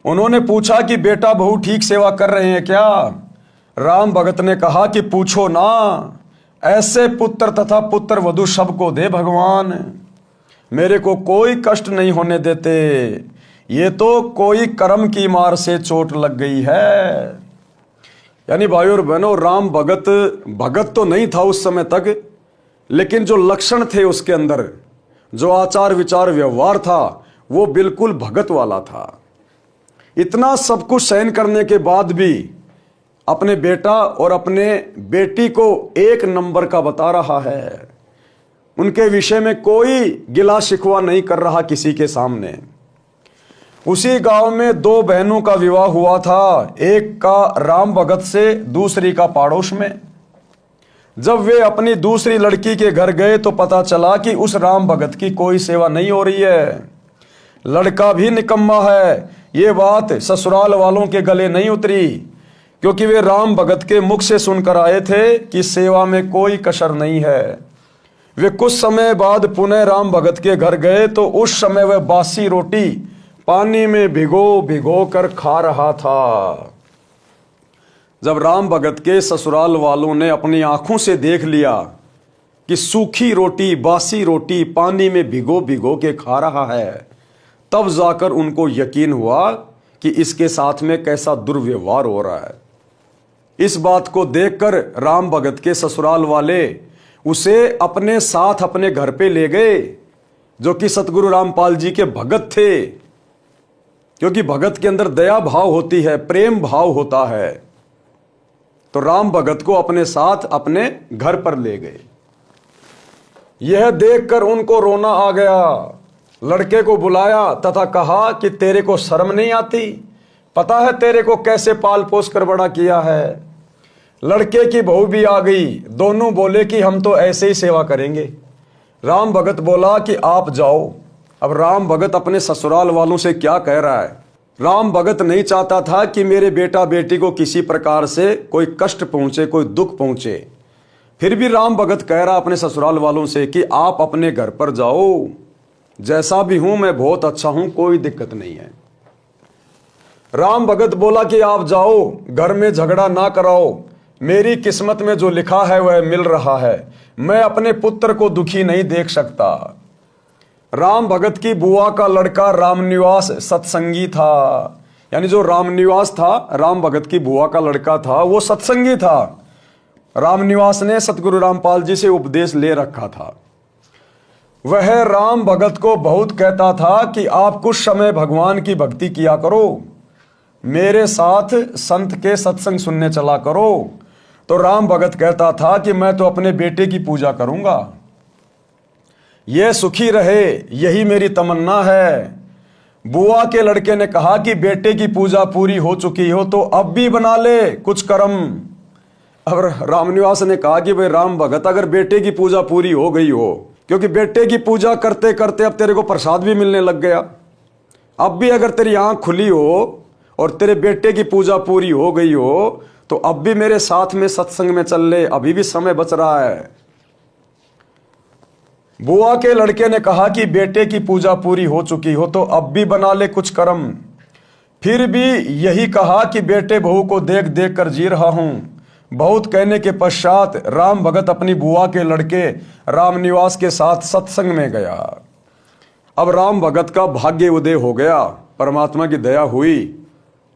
Speaker 1: उन्होंने पूछा कि बेटा बहू ठीक सेवा कर रहे हैं क्या? राम भगत ने कहा कि पूछो ना, ऐसे पुत्र तथा पुत्र वधू सबको दे भगवान, मेरे को कोई कष्ट नहीं होने देते। ये तो कोई कर्म की मार से चोट लग गई है। यानी भाइयों और बहनों, राम भगत तो नहीं था उस समय तक, लेकिन जो लक्षण थे उसके अंदर, जो आचार विचार व्यवहार था, वो बिल्कुल भगत वाला था। इतना सब कुछ सहन करने के बाद भी अपने बेटा और अपने बेटी को एक नंबर का बता रहा है। उनके विषय में कोई गिला शिकवा नहीं कर रहा किसी के सामने। उसी गांव में दो बहनों का विवाह हुआ था, एक का राम भगत से, दूसरी का पाड़ोस में। जब वे अपनी दूसरी लड़की के घर गए तो पता चला कि उस राम भगत की कोई सेवा नहीं हो रही है। लड़का भी निकम्मा है। ये बात ससुराल वालों के गले नहीं उतरी, क्योंकि वे राम भगत के मुख से सुनकर आए थे कि सेवा में कोई कसर नहीं है। वे कुछ समय बाद पुनः राम भगत के घर गए तो उस समय वह बासी रोटी पानी में भिगो भिगो कर खा रहा था। जब राम भगत के ससुराल वालों ने अपनी आंखों से देख लिया कि सूखी रोटी, बासी रोटी पानी में भिगो भिगो के खा रहा है, तब जाकर उनको यकीन हुआ कि इसके साथ में कैसा दुर्व्यवहार हो रहा है। इस बात को देखकर राम भगत के ससुराल वाले उसे अपने साथ अपने घर पे ले गए, जो कि सतगुरु रामपाल जी के भगत थे। क्योंकि भगत के अंदर दया भाव होती है, प्रेम भाव होता है। तो राम भगत को अपने साथ अपने घर पर ले गए। यह देखकर उनको रोना आ गया। लड़के को बुलाया तथा कहा कि तेरे को शर्म नहीं आती? पता है तेरे को कैसे पाल पोस कर बड़ा किया है? लड़के की बहू भी आ गई। दोनों बोले कि हम तो ऐसे ही सेवा करेंगे। राम भगत बोला कि आप जाओ। अब राम भगत अपने ससुराल वालों से क्या कह रहा है? राम भगत नहीं चाहता था कि मेरे बेटा बेटी को किसी प्रकार से कोई कष्ट पहुंचे, कोई दुख पहुंचे। फिर भी राम भगत कह रहा अपने ससुराल वालों से कि आप अपने घर पर जाओ, जैसा भी हूं मैं बहुत अच्छा हूं, कोई दिक्कत नहीं है। राम भगत बोला कि आप जाओ, घर में झगड़ा ना कराओ, मेरी किस्मत में जो लिखा है वह मिल रहा है, मैं अपने पुत्र को दुखी नहीं देख सकता। राम भगत की बुआ का लड़का रामनिवास सत्संगी था, यानी जो रामनिवास था, राम भगत की बुआ का लड़का था, वो सत्संगी था। रामनिवास ने सतगुरु रामपाल जी से उपदेश ले रखा था। वह राम भगत को बहुत कहता था कि आप कुछ समय भगवान की भक्ति किया करो, मेरे साथ संत के सत्संग सुनने चला करो। तो राम भगत कहता था कि मैं तो अपने बेटे की पूजा करूंगा, यह सुखी रहे, यही मेरी तमन्ना है। बुआ के लड़के ने कहा कि बेटे की पूजा पूरी हो चुकी हो तो अब भी बना ले कुछ कर्म। अब रामनिवास ने कहा कि भाई राम भगत, अगर बेटे की पूजा पूरी हो गई हो, क्योंकि बेटे की पूजा करते करते अब तेरे को प्रसाद भी मिलने लग गया, अब भी अगर तेरी आंख खुली हो और तेरे बेटे की पूजा पूरी हो गई हो तो अब भी मेरे साथ में सत्संग में चल ले, अभी भी समय बच रहा है। बुआ के लड़के ने कहा कि बेटे की पूजा पूरी हो चुकी हो तो अब भी बना ले कुछ कर्म। फिर भी यही कहा कि बेटे बहू को देख देख कर जी रहा हूं। बहुत कहने के पश्चात राम भगत अपनी बुआ के लड़के रामनिवास के साथ सत्संग में गया। अब राम भगत का भाग्य उदय हो गया, परमात्मा की दया हुई।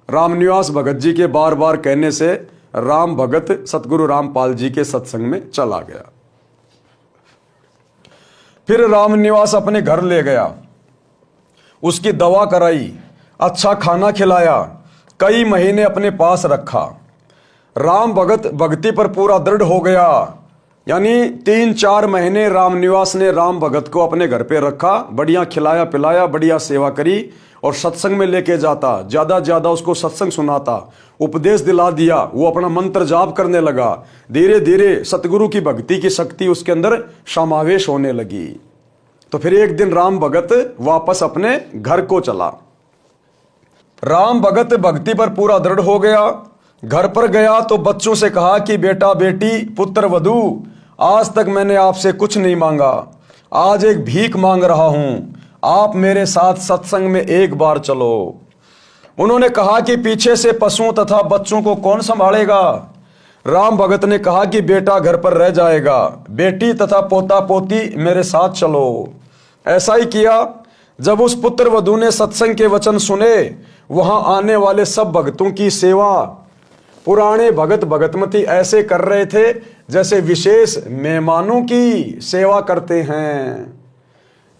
Speaker 1: रामनिवास भगत जी के बार बार कहने से राम भगत सतगुरु रामपाल जी के सत्संग में चला गया। फिर रामनिवास अपने घर ले गया, उसकी दवा कराई, अच्छा खाना खिलाया, कई महीने अपने पास रखा। राम भगत भक्ति पर पूरा दृढ़ हो गया, यानी 3-4 महीने रामनिवास ने राम भगत को अपने घर पे रखा, बढ़िया खिलाया पिलाया, बढ़िया सेवा करी और सत्संग में लेके जाता, ज्यादा ज्यादा उसको सत्संग सुनाता, उपदेश दिला दिया, वो अपना मंत्र जाप करने लगा। धीरे धीरे सतगुरु की भक्ति की शक्ति उसके अंदर समावेश होने लगी। तो फिर एक दिन राम भगत वापस अपने घर को चला। राम भगत भक्ति पर पूरा दृढ़ हो गया। घर पर गया तो बच्चों से कहा कि बेटा बेटी पुत्र वधू, आज तक मैंने आपसे कुछ नहीं मांगा, आज एक भीख मांग रहा हूं, आप मेरे साथ सत्संग में एक बार चलो। उन्होंने कहा कि पीछे से पशुओं तथा बच्चों को कौन संभालेगा? राम भगत ने कहा कि बेटा घर पर रह जाएगा, बेटी तथा पोता पोती मेरे साथ चलो। ऐसा ही किया। जब उस पुत्र वधू ने सत्संग के वचन सुने, वहां आने वाले सब भक्तों की सेवा पुराने भगत भगतमती ऐसे कर रहे थे जैसे विशेष मेहमानों की सेवा करते हैं।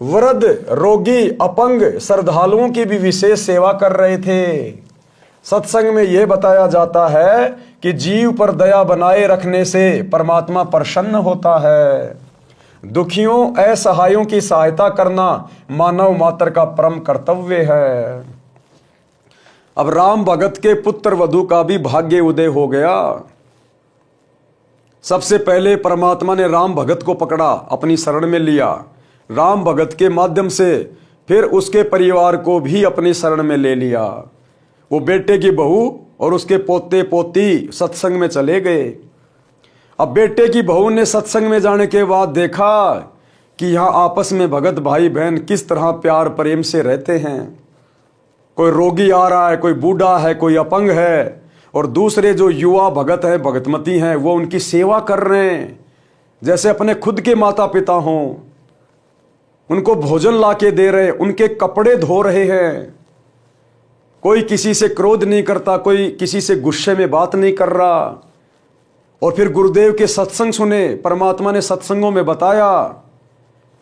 Speaker 1: वृद्ध, रोगी, अपंग श्रद्धालुओं की भी विशेष सेवा कर रहे थे। सत्संग में यह बताया जाता है कि जीव पर दया बनाए रखने से परमात्मा प्रसन्न होता है। दुखियों, असहायों की सहायता करना मानव मात्र का परम कर्तव्य है। अब राम भगत के पुत्र वधू का भी भाग्य उदय हो गया। सबसे पहले परमात्मा ने राम भगत को पकड़ा, अपनी शरण में लिया। राम भगत के माध्यम से फिर उसके परिवार को भी अपनी शरण में ले लिया। वो बेटे की बहू और उसके पोते पोती सत्संग में चले गए। अब बेटे की बहू ने सत्संग में जाने के बाद देखा कि यहाँ आपस में भगत भाई बहन किस तरह प्यार प्रेम से रहते हैं। कोई रोगी आ रहा है, कोई बूढ़ा है, कोई अपंग है, और दूसरे जो युवा भगत हैं, भगतमती हैं, वो उनकी सेवा कर रहे हैं जैसे अपने खुद के माता पिता हों। उनको भोजन ला के दे रहे, उनके कपड़े धो रहे हैं। कोई किसी से क्रोध नहीं करता, कोई किसी से गुस्से में बात नहीं कर रहा। और फिर गुरुदेव के सत्संग सुने। परमात्मा ने सत्संगों में बताया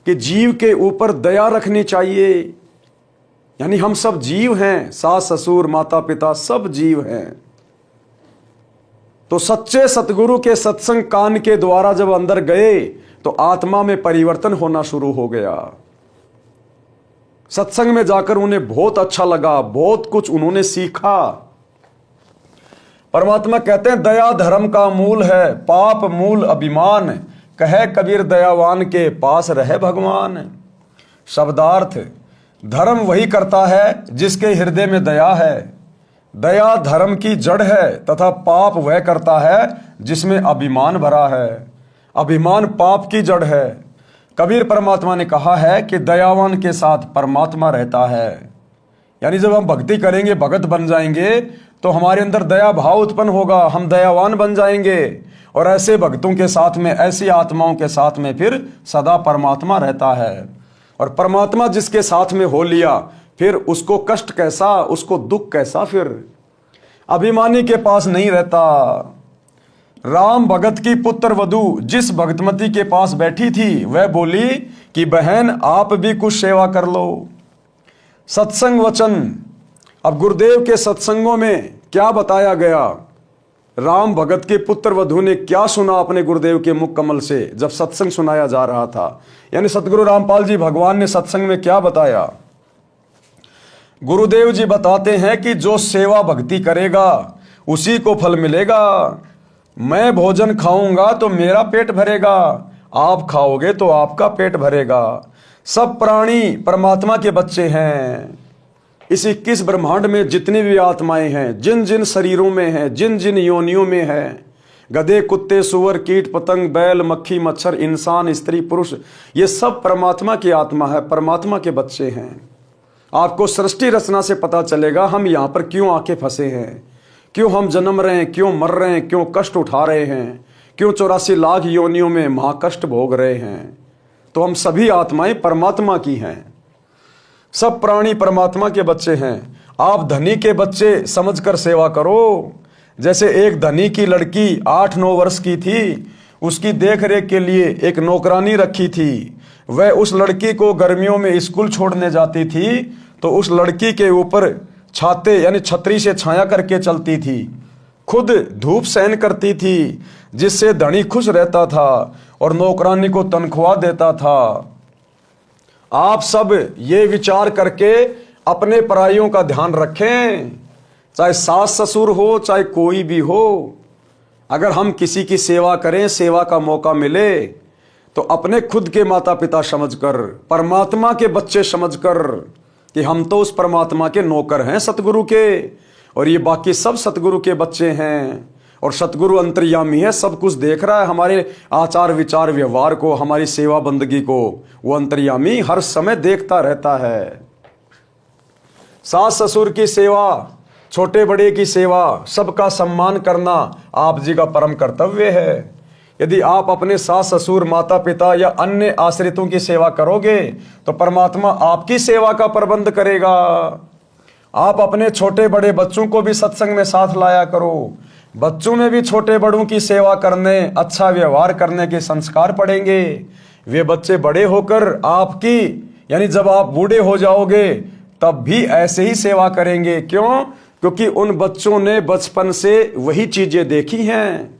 Speaker 1: कि जीव के ऊपर दया रखनी चाहिए, यानी हम सब जीव हैं, सास ससुर माता पिता सब जीव हैं। तो सच्चे सतगुरु के सत्संग कान के द्वारा जब अंदर गए तो आत्मा में परिवर्तन होना शुरू हो गया। सत्संग में जाकर उन्हें बहुत अच्छा लगा, बहुत कुछ उन्होंने सीखा। परमात्मा कहते हैं दया धर्म का मूल है, पाप मूल अभिमान, कहे कबीर दयावान के पास रहे भगवान। शब्दार्थ, धर्म वही करता है जिसके हृदय में दया है, दया धर्म की जड़ है, तथा पाप वह करता है जिसमें अभिमान भरा है, अभिमान पाप की जड़ है। कबीर परमात्मा ने कहा है कि दयावान के साथ परमात्मा रहता है। यानी जब हम भक्ति करेंगे, भगत बन जाएंगे, तो हमारे अंदर दया भाव उत्पन्न होगा, हम दयावान बन जाएंगे, और ऐसे भक्तों के साथ में, ऐसी आत्माओं के साथ में फिर सदा परमात्मा रहता है। और परमात्मा जिसके साथ में हो लिया, फिर उसको कष्ट कैसा, उसको दुख कैसा, फिर अभिमानी के पास नहीं रहता। राम भगत की पुत्र वधू जिस भगतमती के पास बैठी थी, वह बोली कि बहन आप भी कुछ सेवा कर लो। सत्संग वचन, अब गुरुदेव के सत्संगों में क्या बताया गया, राम भगत के पुत्र वधू ने क्या सुना अपने गुरुदेव के मुख कमल से जब सत्संग सुनाया जा रहा था। यानी सतगुरु रामपाल जी भगवान ने सत्संग में क्या बताया। गुरुदेव जी बताते हैं कि जो सेवा भक्ति करेगा उसी को फल मिलेगा। मैं भोजन खाऊंगा तो मेरा पेट भरेगा, आप खाओगे तो आपका पेट भरेगा। सब प्राणी परमात्मा के बच्चे हैं। इस 21 ब्रह्मांड में जितनी भी आत्माएं हैं, जिन जिन शरीरों में हैं, जिन जिन योनियों में हैं, गधे, कुत्ते, सुअर, कीट, पतंग, बैल, मक्खी, मच्छर, इंसान, स्त्री, पुरुष, ये सब परमात्मा की आत्मा है, परमात्मा के बच्चे हैं। आपको सृष्टि रचना से पता चलेगा हम यहाँ पर क्यों आके फंसे हैं, क्यों हम जन्म रहे हैं, क्यों मर रहे हैं, क्यों कष्ट उठा रहे हैं, क्यों 84 लाख योनियों में महाकष्ट भोग रहे हैं। तो हम सभी आत्माएं परमात्मा की हैं। सब प्राणी परमात्मा के बच्चे हैं। आप धनी के बच्चे समझकर सेवा करो। जैसे एक धनी की लड़की 8-9 वर्ष की थी, उसकी देखरेख के लिए एक नौकरानी रखी थी। वह उस लड़की को गर्मियों में स्कूल छोड़ने जाती थी, तो उस लड़की के ऊपर छाते यानी छतरी से छाया करके चलती थी, खुद धूप सहन करती थी, जिससे धनी खुश रहता था और नौकरानी को तनख्वाह देता था। आप सब ये विचार करके अपने पराइयों का ध्यान रखें, चाहे सास ससुर हो, चाहे कोई भी हो। अगर हम किसी की सेवा करें, सेवा का मौका मिले, तो अपने खुद के माता पिता समझकर, परमात्मा के बच्चे समझकर कि हम तो उस परमात्मा के नौकर हैं सतगुरु के, और ये बाकी सब सतगुरु के बच्चे हैं। और सतगुरु अंतर्यामी है, सब कुछ देख रहा है, हमारे आचार विचार व्यवहार को, हमारी सेवा बंदगी को वो अंतर्यामी हर समय देखता रहता है। सास ससुर की सेवा, छोटे बड़े की सेवा, सबका सम्मान करना आप जी का परम कर्तव्य है। यदि आप अपने सास ससुर, माता पिता या अन्य आश्रितों की सेवा करोगे, तो परमात्मा आपकी सेवा का प्रबंध करेगा। आप अपने छोटे बड़े बच्चों को भी सत्संग में साथ लाया करो। बच्चों में भी छोटे बड़ों की सेवा करने, अच्छा व्यवहार करने के संस्कार पड़ेंगे। वे बच्चे बड़े होकर आपकी, यानी जब आप बूढ़े हो जाओगे तब भी ऐसे ही सेवा करेंगे। क्यों? क्योंकि उन बच्चों ने बचपन से वही चीजें देखी हैं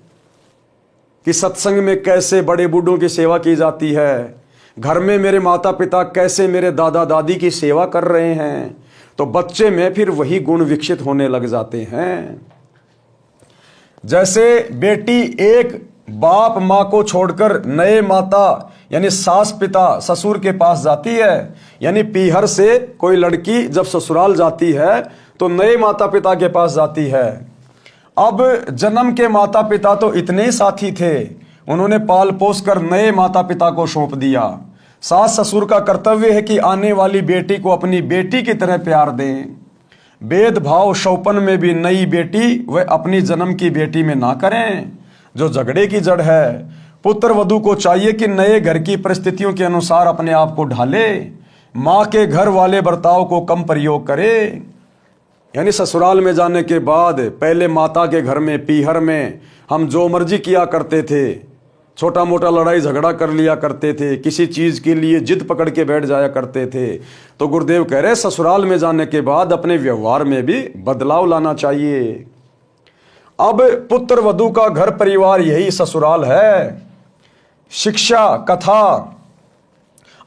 Speaker 1: कि सत्संग में कैसे बड़े बूढ़ों की सेवा की जाती है, घर में मेरे माता पिता कैसे मेरे दादा दादी की सेवा कर रहे हैं, तो बच्चे में फिर वही गुण विकसित होने लग जाते हैं। जैसे बेटी एक बाप माँ को छोड़कर नए माता यानी सास पिता ससुर के पास जाती है, यानी पीहर से कोई लड़की जब ससुराल जाती है तो नए माता पिता के पास जाती है। अब जन्म के माता पिता तो इतने ही साथी थे, उन्होंने पाल पोस कर नए माता पिता को सौंप दिया। सास ससुर का कर्तव्य है कि आने वाली बेटी को अपनी बेटी की तरह प्यार दें। भेदभाव शौपन में भी नई बेटी वह अपनी जन्म की बेटी में ना करें, जो झगड़े की जड़ है। पुत्र वधू को चाहिए कि नए घर की परिस्थितियों के अनुसार अपने आप को ढाले, माँ के घर वाले बर्ताव को कम प्रयोग करे। यानी ससुराल में जाने के बाद पहले माता के घर में पीहर में हम जो मर्जी किया करते थे, छोटा मोटा लड़ाई झगड़ा कर लिया करते थे, किसी चीज के लिए जिद पकड़ के बैठ जाया करते थे। तो गुरुदेव कह रहे ससुराल में जाने के बाद अपने व्यवहार में भी बदलाव लाना चाहिए। अब पुत्र वधू का घर परिवार यही ससुराल है। शिक्षा कथा,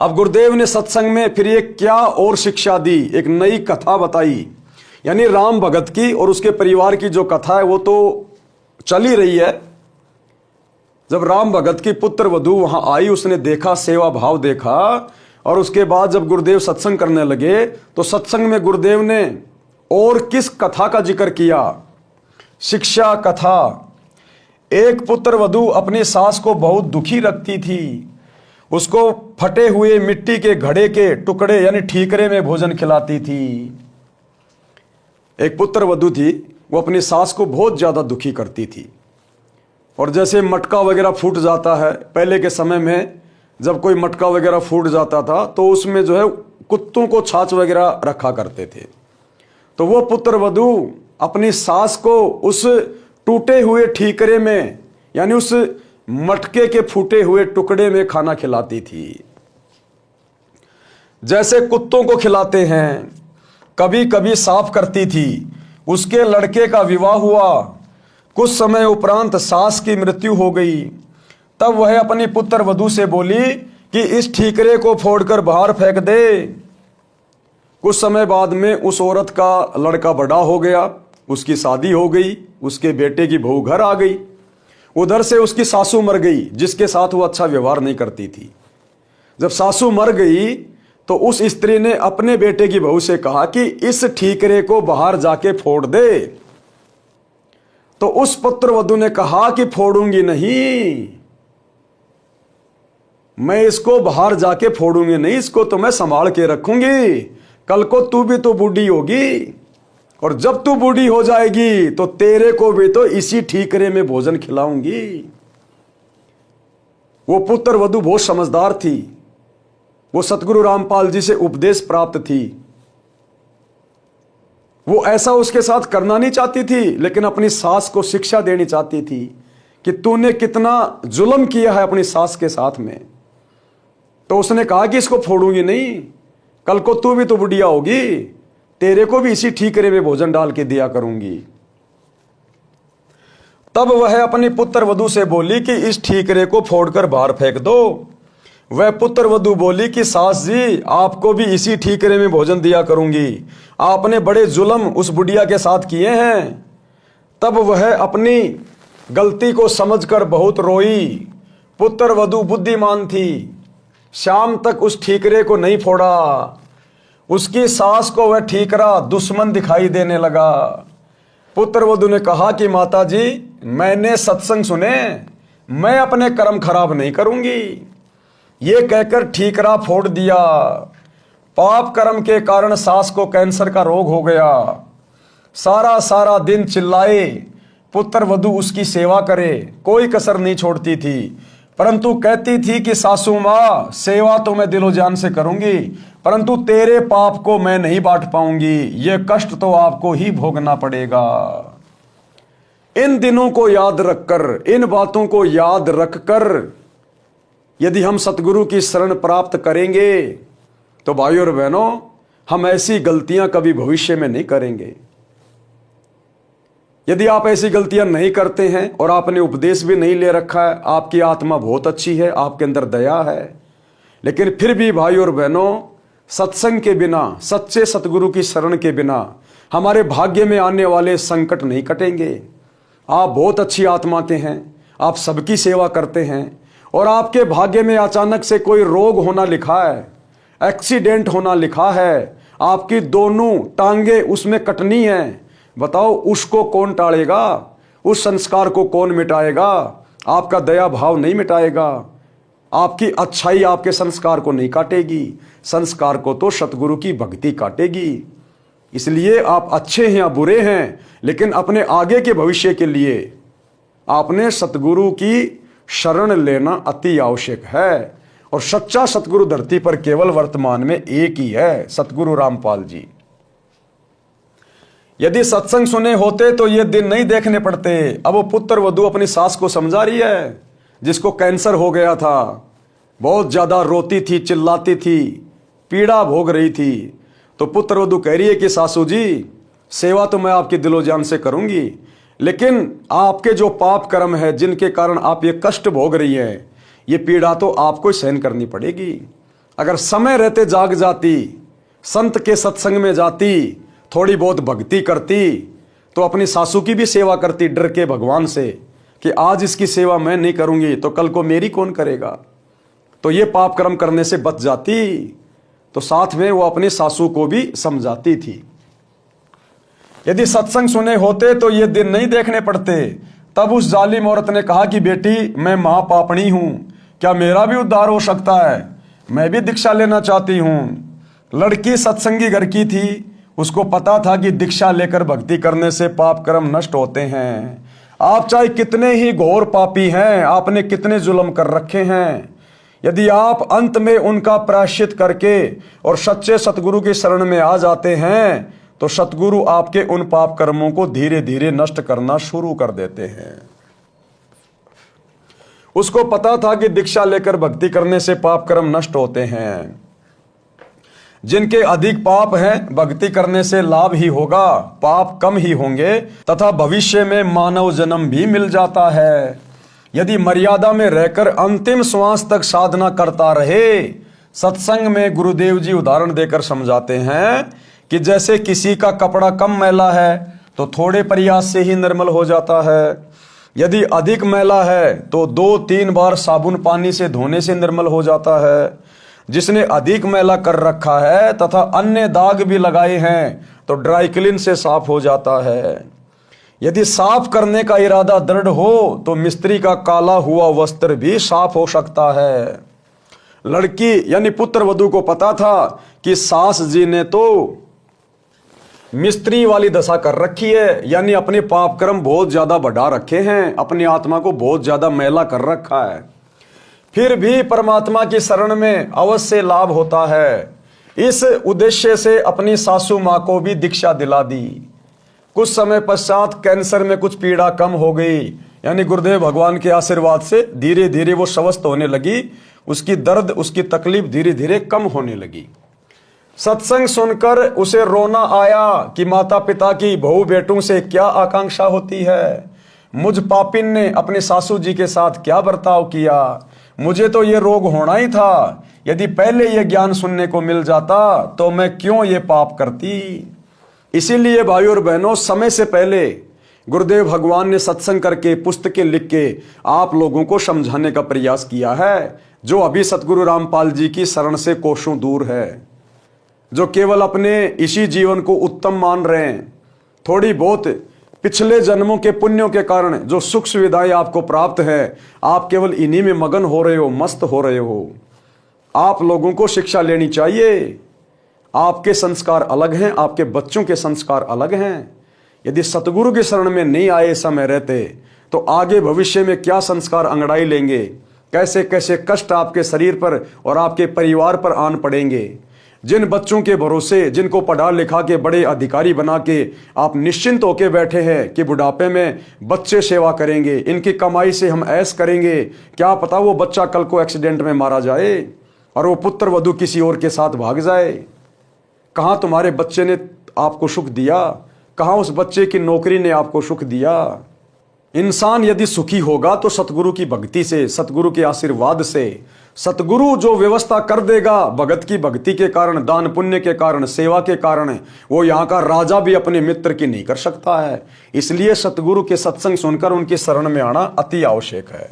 Speaker 1: अब गुरुदेव ने सत्संग में फिर ये क्या और शिक्षा दी, एक नई कथा बताई। यानी राम भगत की और उसके परिवार की जो कथा है वो तो चल ही रही है। जब राम भगत की पुत्र वधू वहां आई, उसने देखा, सेवा भाव देखा, और उसके बाद जब गुरुदेव सत्संग करने लगे तो सत्संग में गुरुदेव ने और किस कथा का जिक्र किया? शिक्षा कथा। एक पुत्र वधू अपनी सास को बहुत दुखी रखती थी। उसको फटे हुए मिट्टी के घड़े के टुकड़े यानी ठीकरे में भोजन खिलाती थी। एक पुत्र वधू थी, वो अपनी सास को बहुत ज्यादा दुखी करती थी। और जैसे मटका वगैरह फूट जाता है, पहले के समय में जब कोई मटका वगैरह फूट जाता था तो उसमें जो है कुत्तों को छाछ वगैरह रखा करते थे। तो वो पुत्र वधू अपनी सास को उस टूटे हुए ठीकरे में यानी उस मटके के फूटे हुए टुकड़े में खाना खिलाती थी, जैसे कुत्तों को खिलाते हैं। कभी कभी साफ करती थी। उसके लड़के का विवाह हुआ। कुछ समय उपरांत सास की मृत्यु हो गई। तब वह अपनी पुत्र वधू से बोली कि इस ठीकरे को फोड़कर बाहर फेंक दे। कुछ समय बाद में उस औरत का लड़का बड़ा हो गया, उसकी शादी हो गई, उसके बेटे की बहू घर आ गई। उधर से उसकी सासू मर गई, जिसके साथ वो अच्छा व्यवहार नहीं करती थी। जब सासू मर गई तो उस स्त्री ने अपने बेटे की बहू से कहा कि इस ठीकरे को बाहर जाके फोड़ दे। तो उस पुत्र वधू ने कहा कि फोड़ूंगी नहीं, मैं इसको बाहर जाके फोड़ूंगी नहीं, इसको तो मैं संभाल के रखूंगी। कल को तू भी तो बूढ़ी होगी, और जब तू बूढ़ी हो जाएगी तो तेरे को भी तो इसी ठीकरे में भोजन खिलाऊंगी। वो पुत्र वधू बहुत समझदार थी। वो सतगुरु रामपाल जी से उपदेश प्राप्त थी। वो ऐसा उसके साथ करना नहीं चाहती थी, लेकिन अपनी सास को शिक्षा देनी चाहती थी कि तूने कितना जुल्म किया है अपनी सास के साथ में। तो उसने कहा कि इसको फोड़ूंगी नहीं, कल को तू भी तो बुढ़िया होगी, तेरे को भी इसी ठीकरे में भोजन डाल के दिया करूंगी। तब वह अपनी पुत्र वधू से बोली कि इस ठीकरे को फोड़कर बाहर फेंक दो। वह पुत्र वधू बोली कि सास जी, आपको भी इसी ठीकरे में भोजन दिया करूंगी, आपने बड़े जुल्म उस बुढ़िया के साथ किए हैं। तब वह अपनी गलती को समझकर बहुत रोई। पुत्र वधू बुद्धिमान थी, शाम तक उस ठीकरे को नहीं फोड़ा। उसकी सास को वह ठीकरा दुश्मन दिखाई देने लगा। पुत्र वधू ने कहा कि माता जी, मैंने सत्संग सुने, मैं अपने कर्म खराब नहीं करूंगी। ये कहकर ठीकरा फोड़ दिया। पाप कर्म के कारण सास को कैंसर का रोग हो गया। सारा सारा दिन चिल्लाए, पुत्र वधू उसकी सेवा करे, कोई कसर नहीं छोड़ती थी, परंतु कहती थी कि सासू माँ, सेवा तो मैं दिलो जान से करूंगी, परंतु तेरे पाप को मैं नहीं बांट पाऊंगी, ये कष्ट तो आपको ही भोगना पड़ेगा। इन दिनों को याद रखकर, इन बातों को याद रखकर यदि हम सतगुरु की शरण प्राप्त करेंगे तो भाइयों और बहनों, हम ऐसी गलतियां कभी भविष्य में नहीं करेंगे। यदि आप ऐसी गलतियां नहीं करते हैं और आपने उपदेश भी नहीं ले रखा है, आपकी आत्मा बहुत अच्छी है, आपके अंदर दया है, लेकिन फिर भी भाइयों और बहनों, सत्संग के बिना, सच्चे सतगुरु की शरण के बिना हमारे भाग्य में आने वाले संकट नहीं कटेंगे। आप बहुत अच्छी आत्मा के हैं, आप सबकी सेवा करते हैं, और आपके भाग्य में अचानक से कोई रोग होना लिखा है, एक्सीडेंट होना लिखा है, आपकी दोनों टांगे उसमें कटनी है, बताओ उसको कौन टालेगा? उस संस्कार को कौन मिटाएगा? आपका दया भाव नहीं मिटाएगा। आपकी अच्छाई आपके संस्कार को नहीं काटेगी, संस्कार को तो सतगुरु की भक्ति काटेगी। इसलिए आप अच्छे हैं या बुरे हैं, लेकिन अपने आगे के भविष्य के लिए आपने सतगुरु की शरण लेना अति आवश्यक है। और सच्चा सतगुरु धरती पर केवल वर्तमान में एक ही है, सतगुरु रामपाल जी। यदि सत्संग सुने होते तो ये दिन नहीं देखने पड़ते। अब वो पुत्र वधू अपनी सास को समझा रही है, जिसको कैंसर हो गया था, बहुत ज्यादा रोती थी, चिल्लाती थी, पीड़ा भोग रही थी। तो पुत्र वधू कह रही है कि सासू जी, सेवा तो मैं आपकी दिलो जान से करूंगी, लेकिन आपके जो पाप कर्म है, जिनके कारण आप ये कष्ट भोग रही हैं, ये पीड़ा तो आपको सहन करनी पड़ेगी। अगर समय रहते जाग जाती, संत के सत्संग में जाती, थोड़ी बहुत भक्ति करती तो अपनी सासू की भी सेवा करती डर के भगवान से कि आज इसकी सेवा मैं नहीं करूंगी तो कल को मेरी कौन करेगा, तो ये पाप कर्म करने से बच जाती। तो साथ में वो अपनी सासू को भी समझाती थी। यदि सत्संग सुने होते तो ये दिन नहीं देखने पड़ते। तब उस जालिम औरत ने कहा कि बेटी, मैं महापापणी हूं, क्या मेरा भी उद्धार हो सकता है? मैं भी दीक्षा लेना चाहती हूं। लड़की सत्संगी घर की थी, उसको पता था कि दीक्षा लेकर भक्ति करने से पाप कर्म नष्ट होते हैं। आप चाहे कितने ही घोर पापी हैं, आपने कितने जुल्म कर रखे हैं, यदि आप अंत में उनका प्रायश्चित करके और सच्चे सतगुरु की शरण में आ जाते हैं तो सतगुरु आपके उन पाप कर्मों को धीरे धीरे नष्ट करना शुरू कर देते हैं। उसको पता था कि दीक्षा लेकर भक्ति करने से पाप कर्म नष्ट होते हैं। जिनके अधिक पाप हैं, भक्ति करने से लाभ ही होगा, पाप कम ही होंगे तथा भविष्य में मानव जन्म भी मिल जाता है। यदि मर्यादा में रहकर अंतिम श्वास तक साधना करता रहे। सत्संग में गुरुदेव जी उदाहरण देकर समझाते हैं कि जैसे किसी का कपड़ा कम मैला है तो थोड़े प्रयास से ही निर्मल हो जाता है, यदि अधिक मैला है तो 2-3 बार साबुन पानी से धोने से निर्मल हो जाता है। जिसने अधिक मैला कर रखा है तथा अन्य दाग भी लगाए हैं तो ड्राई क्लीन से साफ हो जाता है। यदि साफ करने का इरादा दृढ़ हो तो मिस्त्री का काला हुआ वस्त्र भी साफ हो सकता है। लड़की यानी पुत्र वधू को पता था कि सास जी ने तो मिस्त्री वाली दशा कर रखी है, यानी अपने पाप कर्म बहुत ज्यादा बढ़ा रखे हैं, अपनी आत्मा को बहुत ज्यादा मैला कर रखा है। फिर भी परमात्मा की शरण में अवश्य लाभ होता है। इस उद्देश्य से अपनी सासू माँ को भी दीक्षा दिला दी। कुछ समय पश्चात कैंसर में कुछ पीड़ा कम हो गई, यानी गुरुदेव भगवान के आशीर्वाद से धीरे धीरे वो स्वस्थ होने लगी। उसकी दर्द, उसकी तकलीफ धीरे धीरे कम होने लगी। सत्संग सुनकर उसे रोना आया कि माता पिता की बहू बेटों से क्या आकांक्षा होती है। मुझ पापिन ने अपने सासू जी के साथ क्या बर्ताव किया, मुझे तो ये रोग होना ही था। यदि पहले ये ज्ञान सुनने को मिल जाता तो मैं क्यों ये पाप करती। इसीलिए भाइयों और बहनों, समय से पहले गुरुदेव भगवान ने सत्संग करके पुस्तकें लिख के आप लोगों को समझाने का प्रयास किया है, जो अभी सतगुरु रामपाल जी की शरण से कोसों दूर है, जो केवल अपने इसी जीवन को उत्तम मान रहे हैं। थोड़ी बहुत पिछले जन्मों के पुण्यों के कारण जो सुख सुविधाएं आपको प्राप्त है, आप केवल इन्हीं में मगन हो रहे हो, मस्त हो रहे हो। आप लोगों को शिक्षा लेनी चाहिए। आपके संस्कार अलग हैं, आपके बच्चों के संस्कार अलग हैं। यदि सतगुरु की शरण में नहीं आए समय रहते तो आगे भविष्य में क्या संस्कार अंगड़ाई लेंगे, कैसे कैसे कष्ट आपके शरीर पर और आपके परिवार पर आन पड़ेंगे। जिन बच्चों के भरोसे, जिनको पढ़ा लिखा के बड़े अधिकारी बना के आप निश्चिंत होके बैठे हैं कि बुढ़ापे में बच्चे सेवा करेंगे, इनकी कमाई से हम ऐश करेंगे, क्या पता वो बच्चा कल को एक्सीडेंट में मारा जाए और वो पुत्र वधू किसी और के साथ भाग जाए। कहाँ तुम्हारे बच्चे ने आपको सुख दिया, कहाँ उस बच्चे की नौकरी ने आपको सुख दिया। इंसान यदि सुखी होगा तो सतगुरु की भक्ति से, सतगुरु के आशीर्वाद से। सतगुरु जो व्यवस्था कर देगा भगत की भक्ति के कारण, दान पुण्य के कारण, सेवा के कारण, वो यहाँ का राजा भी अपने मित्र की नहीं कर सकता है। इसलिए सतगुरु के सत्संग सुनकर उनकी शरण में आना अति आवश्यक है।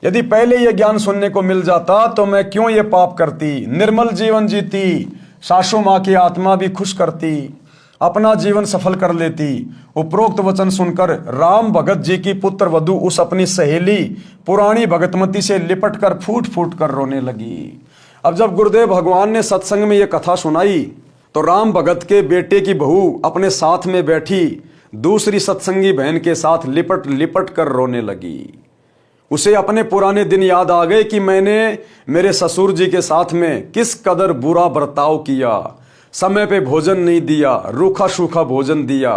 Speaker 1: यदि पहले यह ज्ञान सुनने को मिल जाता तो मैं क्यों ये पाप करती, निर्मल जीवन जीती, सासू माँ की आत्मा भी खुश करती, अपना जीवन सफल कर लेती। उपरोक्त वचन सुनकर राम भगत जी की पुत्र वधू उस अपनी सहेली पुरानी भगतमती से लिपट कर फूट फूट कर रोने लगी। अब जब गुरुदेव भगवान ने सत्संग में यह कथा सुनाई तो राम भगत के बेटे की बहू अपने साथ में बैठी दूसरी सत्संगी बहन के साथ लिपट लिपट कर रोने लगी। उसे अपने पुराने दिन याद आ गए कि मैंने मेरे ससुर जी के साथ में किस कदर बुरा बर्ताव किया, समय पे भोजन नहीं दिया, रूखा सूखा भोजन दिया।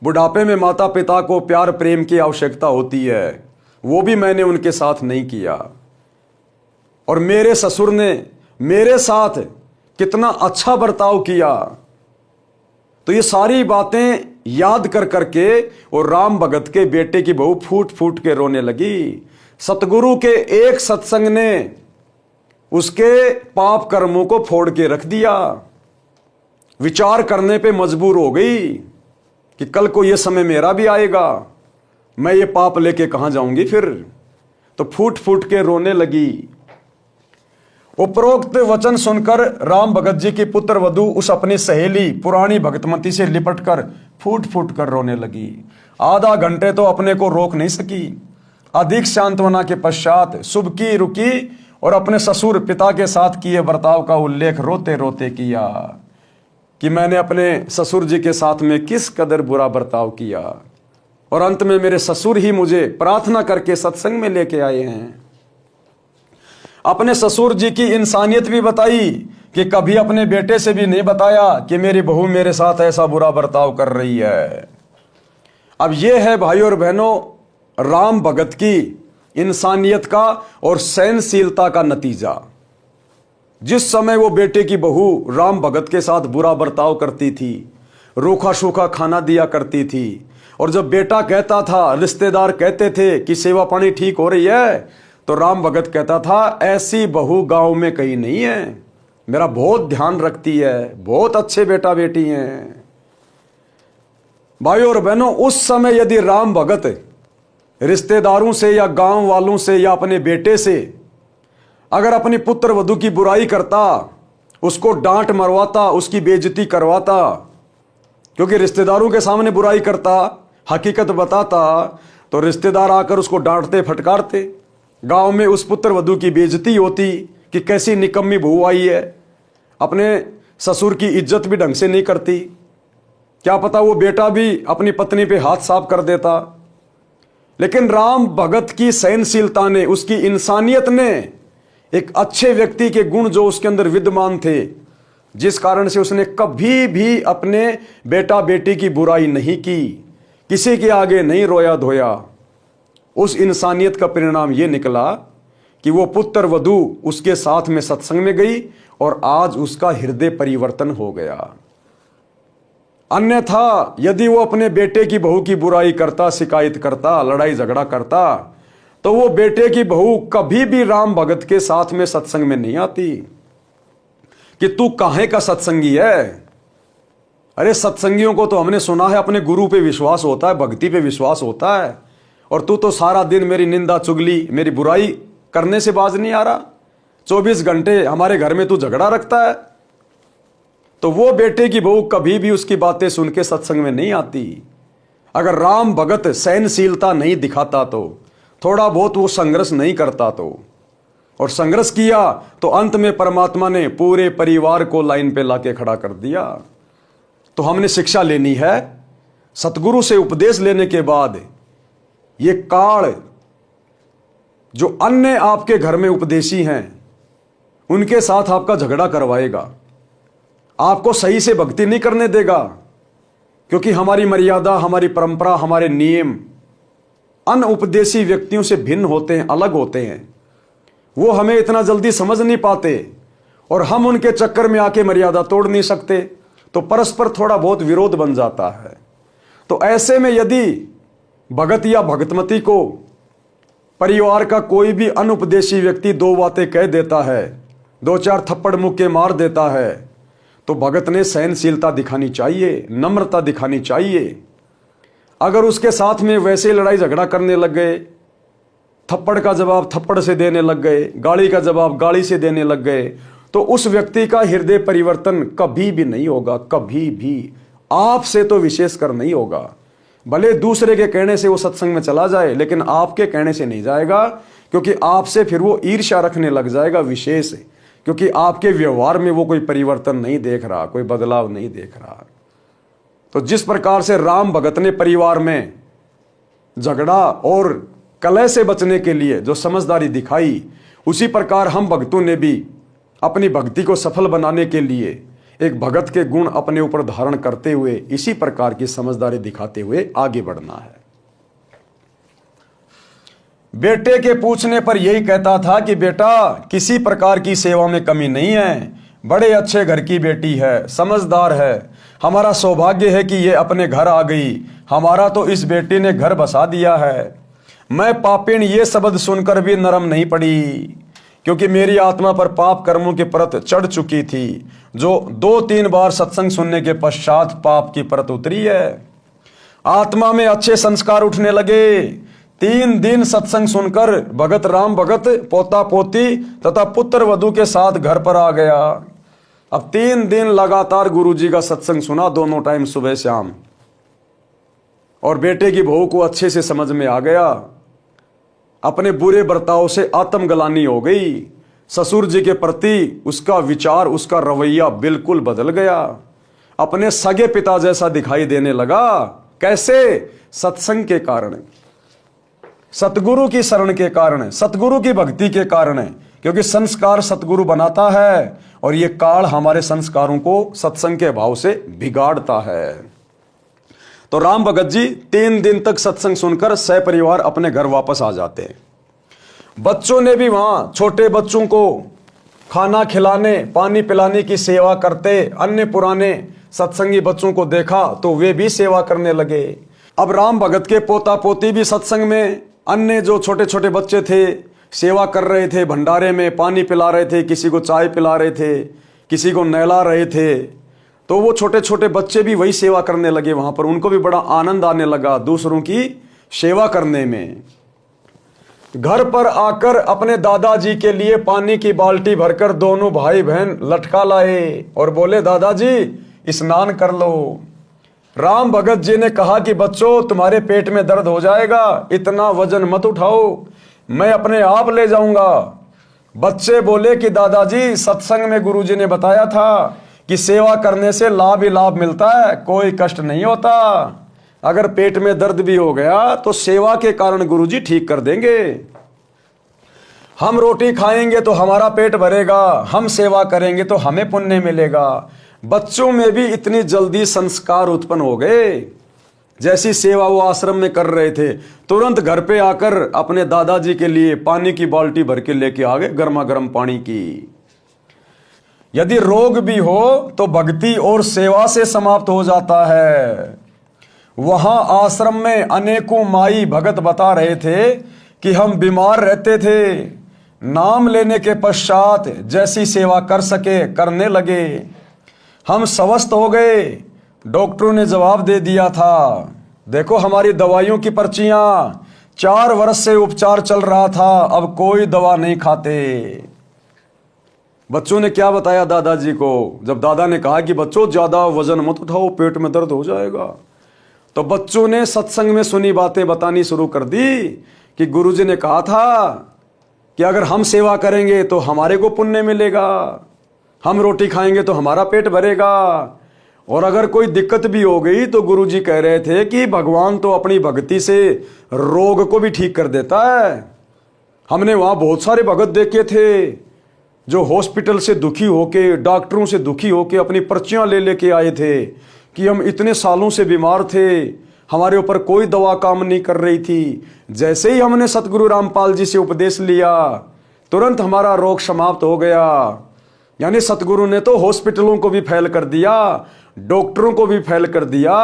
Speaker 1: बुढ़ापे में माता पिता को प्यार प्रेम की आवश्यकता होती है, वो भी मैंने उनके साथ नहीं किया। और मेरे ससुर ने मेरे साथ कितना अच्छा बर्ताव किया। तो ये सारी बातें याद कर करके और राम भगत के बेटे की बहू फूट फूट के रोने लगी। सतगुरु के एक सत्संग ने उसके पाप कर्मों को फोड़ के रख दिया। विचार करने पे मजबूर हो गई कि कल को यह समय मेरा भी आएगा, मैं ये पाप लेके कहां जाऊंगी फिर। तो फूट फूट के रोने लगी। उपरोक्त वचन सुनकर राम भगत जी की पुत्र वधू उस अपनी सहेली पुरानी भगतमती से लिपटकर फूट फूट कर रोने लगी। आधा घंटे तो अपने को रोक नहीं सकी। अधिक सांत्वना के पश्चात सुबकी रुकी और अपने ससुर पिता के साथ किए बर्ताव का उल्लेख रोते रोते किया कि मैंने अपने ससुर जी के साथ में किस कदर बुरा बर्ताव किया, और अंत में मेरे ससुर ही मुझे प्रार्थना करके सत्संग में लेके आए हैं। अपने ससुर जी की इंसानियत भी बताई कि कभी अपने बेटे से भी नहीं बताया कि मेरी बहू मेरे साथ ऐसा बुरा बर्ताव कर रही है। अब यह है भाई और बहनों राम भगत की इंसानियत का और सहनशीलता का नतीजा। जिस समय वो बेटे की बहू राम भगत के साथ बुरा बर्ताव करती थी, रूखा सूखा खाना दिया करती थी, और जब बेटा कहता था, रिश्तेदार कहते थे कि सेवा पानी ठीक हो रही है, तो राम भगत कहता था ऐसी बहू गांव में कहीं नहीं है, मेरा बहुत ध्यान रखती है, बहुत अच्छे बेटा बेटी हैं। भाई और बहनों उस समय यदि राम भगत रिश्तेदारों से या गांव वालों से या अपने बेटे से अगर अपनी पुत्र वधू की बुराई करता, उसको डांट मरवाता, उसकी बेइज्जती करवाता, क्योंकि रिश्तेदारों के सामने बुराई करता, हकीकत बताता, तो रिश्तेदार आकर उसको डांटते फटकारते। गांव में उस पुत्र वधू की बेइज्जती होती कि कैसी निकम्मी बहू आई है, अपने ससुर की इज्जत भी ढंग से नहीं करती। क्या पता वो बेटा भी अपनी पत्नी पे हाथ साफ कर देता। लेकिन राम भगत की सहनशीलता ने, उसकी इंसानियत ने, एक अच्छे व्यक्ति के गुण जो उसके अंदर विद्यमान थे, जिस कारण से उसने कभी भी अपने बेटा बेटी की बुराई नहीं की, किसी के आगे नहीं रोया धोया, उस इंसानियत का परिणाम यह निकला कि वो पुत्र वधू उसके साथ में सत्संग में गई और आज उसका हृदय परिवर्तन हो गया। अन्यथा यदि वो अपने बेटे की बहू की बुराई करता, शिकायत करता, लड़ाई झगड़ा करता, तो वो बेटे की बहू कभी भी राम भगत के साथ में सत्संग में नहीं आती कि तू काहे का सत्संगी है। अरे सत्संगियों को तो हमने सुना है अपने गुरु पे विश्वास होता है, भक्ति पे विश्वास होता है, और तू तो सारा दिन मेरी निंदा चुगली, मेरी बुराई करने से बाज नहीं आ रहा। 24 घंटे हमारे घर में तू झगड़ा रखता है। तो वो बेटे की बहू कभी भी उसकी बातें सुन के सत्संग में नहीं आती। अगर राम भगत सहनशीलता नहीं दिखाता, तो थोड़ा बहुत वो संघर्ष नहीं करता, तो और संघर्ष किया तो अंत में परमात्मा ने पूरे परिवार को लाइन पे लाके खड़ा कर दिया। तो हमने शिक्षा लेनी है सतगुरु से, उपदेश लेने के बाद ये काल जो अन्य आपके घर में उपदेशी हैं उनके साथ आपका झगड़ा करवाएगा, आपको सही से भक्ति नहीं करने देगा, क्योंकि हमारी मर्यादा, हमारी परंपरा, हमारे नियम अन्य उपदेशी व्यक्तियों से भिन्न होते हैं, अलग होते हैं। वो हमें इतना जल्दी समझ नहीं पाते और हम उनके चक्कर में आके मर्यादा तोड़ नहीं सकते, तो परस्पर थोड़ा बहुत विरोध बन जाता है। तो ऐसे में यदि भगत या भगतमती को परिवार का कोई भी अनुपदेशी व्यक्ति दो बातें कह देता है, दो चार थप्पड़ मुक्के मार देता है, तो भगत ने सहनशीलता दिखानी चाहिए, नम्रता दिखानी चाहिए। अगर उसके साथ में वैसे लड़ाई झगड़ा करने लग गए, थप्पड़ का जवाब थप्पड़ से देने लग गए, गाली का जवाब गाली से देने लग गए, तो उस व्यक्ति का हृदय परिवर्तन कभी भी नहीं होगा, कभी भी, आपसे तो विशेषकर नहीं होगा। भले दूसरे के कहने से वो सत्संग में चला जाए, लेकिन आपके कहने से नहीं जाएगा, क्योंकि आपसे फिर वो ईर्ष्या रखने लग जाएगा विशेष, क्योंकि आपके व्यवहार में वो कोई परिवर्तन नहीं देख रहा, कोई बदलाव नहीं देख रहा। तो जिस प्रकार से राम भगत ने परिवार में झगड़ा और कलह से बचने के लिए जो समझदारी दिखाई, उसी प्रकार हम भक्तों ने भी अपनी भक्ति को सफल बनाने के लिए एक भगत के गुण अपने ऊपर धारण करते हुए इसी प्रकार की समझदारी दिखाते हुए आगे बढ़ना है। बेटे के पूछने पर यही कहता था कि बेटा किसी प्रकार की सेवा में कमी नहीं है, बड़े अच्छे घर की बेटी है, समझदार है, हमारा सौभाग्य है कि ये अपने घर आ गई, हमारा तो इस बेटी ने घर बसा दिया है। मैं पापिन ये शब्द सुनकर भी नरम नहीं पड़ी क्योंकि मेरी आत्मा पर पाप कर्मों की परत चढ़ चुकी थी, जो 2-3 बार सत्संग सुनने के पश्चात पाप की परत उतरी है। आत्मा में अच्छे संस्कार उठने लगे। 3 दिन सत्संग सुनकर भगत राम भगत पोता पोती तथा पुत्र वधू के साथ घर पर आ गया। अब 3 दिन लगातार गुरुजी का सत्संग सुना, दोनों टाइम सुबह शाम, और बेटे की बहू को अच्छे से समझ में आ गया। अपने बुरे बर्ताव से आत्मग्लानि हो गई। ससुर जी के प्रति उसका विचार, उसका रवैया बिल्कुल बदल गया। अपने सगे पिता जैसा दिखाई देने लगा। कैसे? सत्संग के कारण, सतगुरु की शरण के कारण, सतगुरु की भक्ति के कारण। क्योंकि संस्कार सतगुरु बनाता है और ये काल हमारे संस्कारों को सत्संग के भाव से बिगाड़ता है। तो राम भगत जी 3 दिन तक सत्संग सुनकर सपरिवार अपने घर वापस आ जाते हैं। बच्चों ने भी वहां छोटे बच्चों को खाना खिलाने, पानी पिलाने की सेवा करते। अन्य पुराने सत्संगी बच्चों को देखा तो वे भी सेवा करने लगे। अब राम भगत के पोता पोती भी सत्संग में अन्य जो छोटे छोटे बच्चे थे सेवा कर रहे थे। भंडारे में पानी पिला रहे थे, किसी को चाय पिला रहे थे, किसी को नहला रहे थे। तो वो छोटे छोटे बच्चे भी वही सेवा करने लगे वहां पर। उनको भी बड़ा आनंद आने लगा दूसरों की सेवा करने में। घर पर आकर अपने दादाजी के लिए पानी की बाल्टी भरकर दोनों भाई बहन लटका लाए और बोले, दादाजी स्नान कर लो। राम भगत जी ने कहा कि बच्चों, तुम्हारे पेट में दर्द हो जाएगा, इतना वजन मत उठाओ, मैं अपने आप ले जाऊंगा। बच्चे बोले कि दादाजी, सत्संग में गुरुजी ने बताया था कि सेवा करने से लाभ ही लाभ मिलता है, कोई कष्ट नहीं होता। अगर पेट में दर्द भी हो गया तो सेवा के कारण गुरुजी ठीक कर देंगे। हम रोटी खाएंगे तो हमारा पेट भरेगा, हम सेवा करेंगे तो हमें पुण्य मिलेगा। बच्चों में भी इतनी जल्दी संस्कार उत्पन्न हो गए। जैसी सेवा वो आश्रम में कर रहे थे, तुरंत घर पे आकर अपने दादाजी के लिए पानी की बाल्टी भर के लेके आ गए, गर्मा गर्म पानी की। यदि रोग भी हो तो भक्ति और सेवा से समाप्त हो जाता है। वहां आश्रम में अनेकों माई भगत बता रहे थे कि हम बीमार रहते थे, नाम लेने के पश्चात जैसी सेवा कर सके करने लगे। हम स्वस्थ हो गए। डॉक्टरों ने जवाब दे दिया था, देखो हमारी दवाइयों की पर्चियां, 4 वर्ष से उपचार चल रहा था, अब कोई दवा नहीं खाते। बच्चों ने क्या बताया दादाजी को? जब दादा ने कहा कि बच्चों ज्यादा वजन मत उठाओ, पेट में दर्द हो जाएगा, तो बच्चों ने सत्संग में सुनी बातें बतानी शुरू कर दी कि गुरुजी ने कहा था कि अगर हम सेवा करेंगे तो हमारे को पुण्य मिलेगा, हम रोटी खाएंगे तो हमारा पेट भरेगा। और अगर कोई दिक्कत भी हो गई तो गुरुजी कह रहे थे कि भगवान तो अपनी भक्ति से रोग को भी ठीक कर देता है। हमने वहां बहुत सारे भगत देखे थे जो हॉस्पिटल से दुखी होके, डॉक्टरों से दुखी होके अपनी पर्चियां ले लेके आए थे कि हम इतने सालों से बीमार थे, हमारे ऊपर कोई दवा काम नहीं कर रही थी। जैसे ही हमने सतगुरु रामपाल जी से उपदेश लिया, तुरंत हमारा रोग समाप्त हो गया। यानी सतगुरु ने तो हॉस्पिटलों को भी फैल कर दिया, डॉक्टरों को भी फैल कर दिया।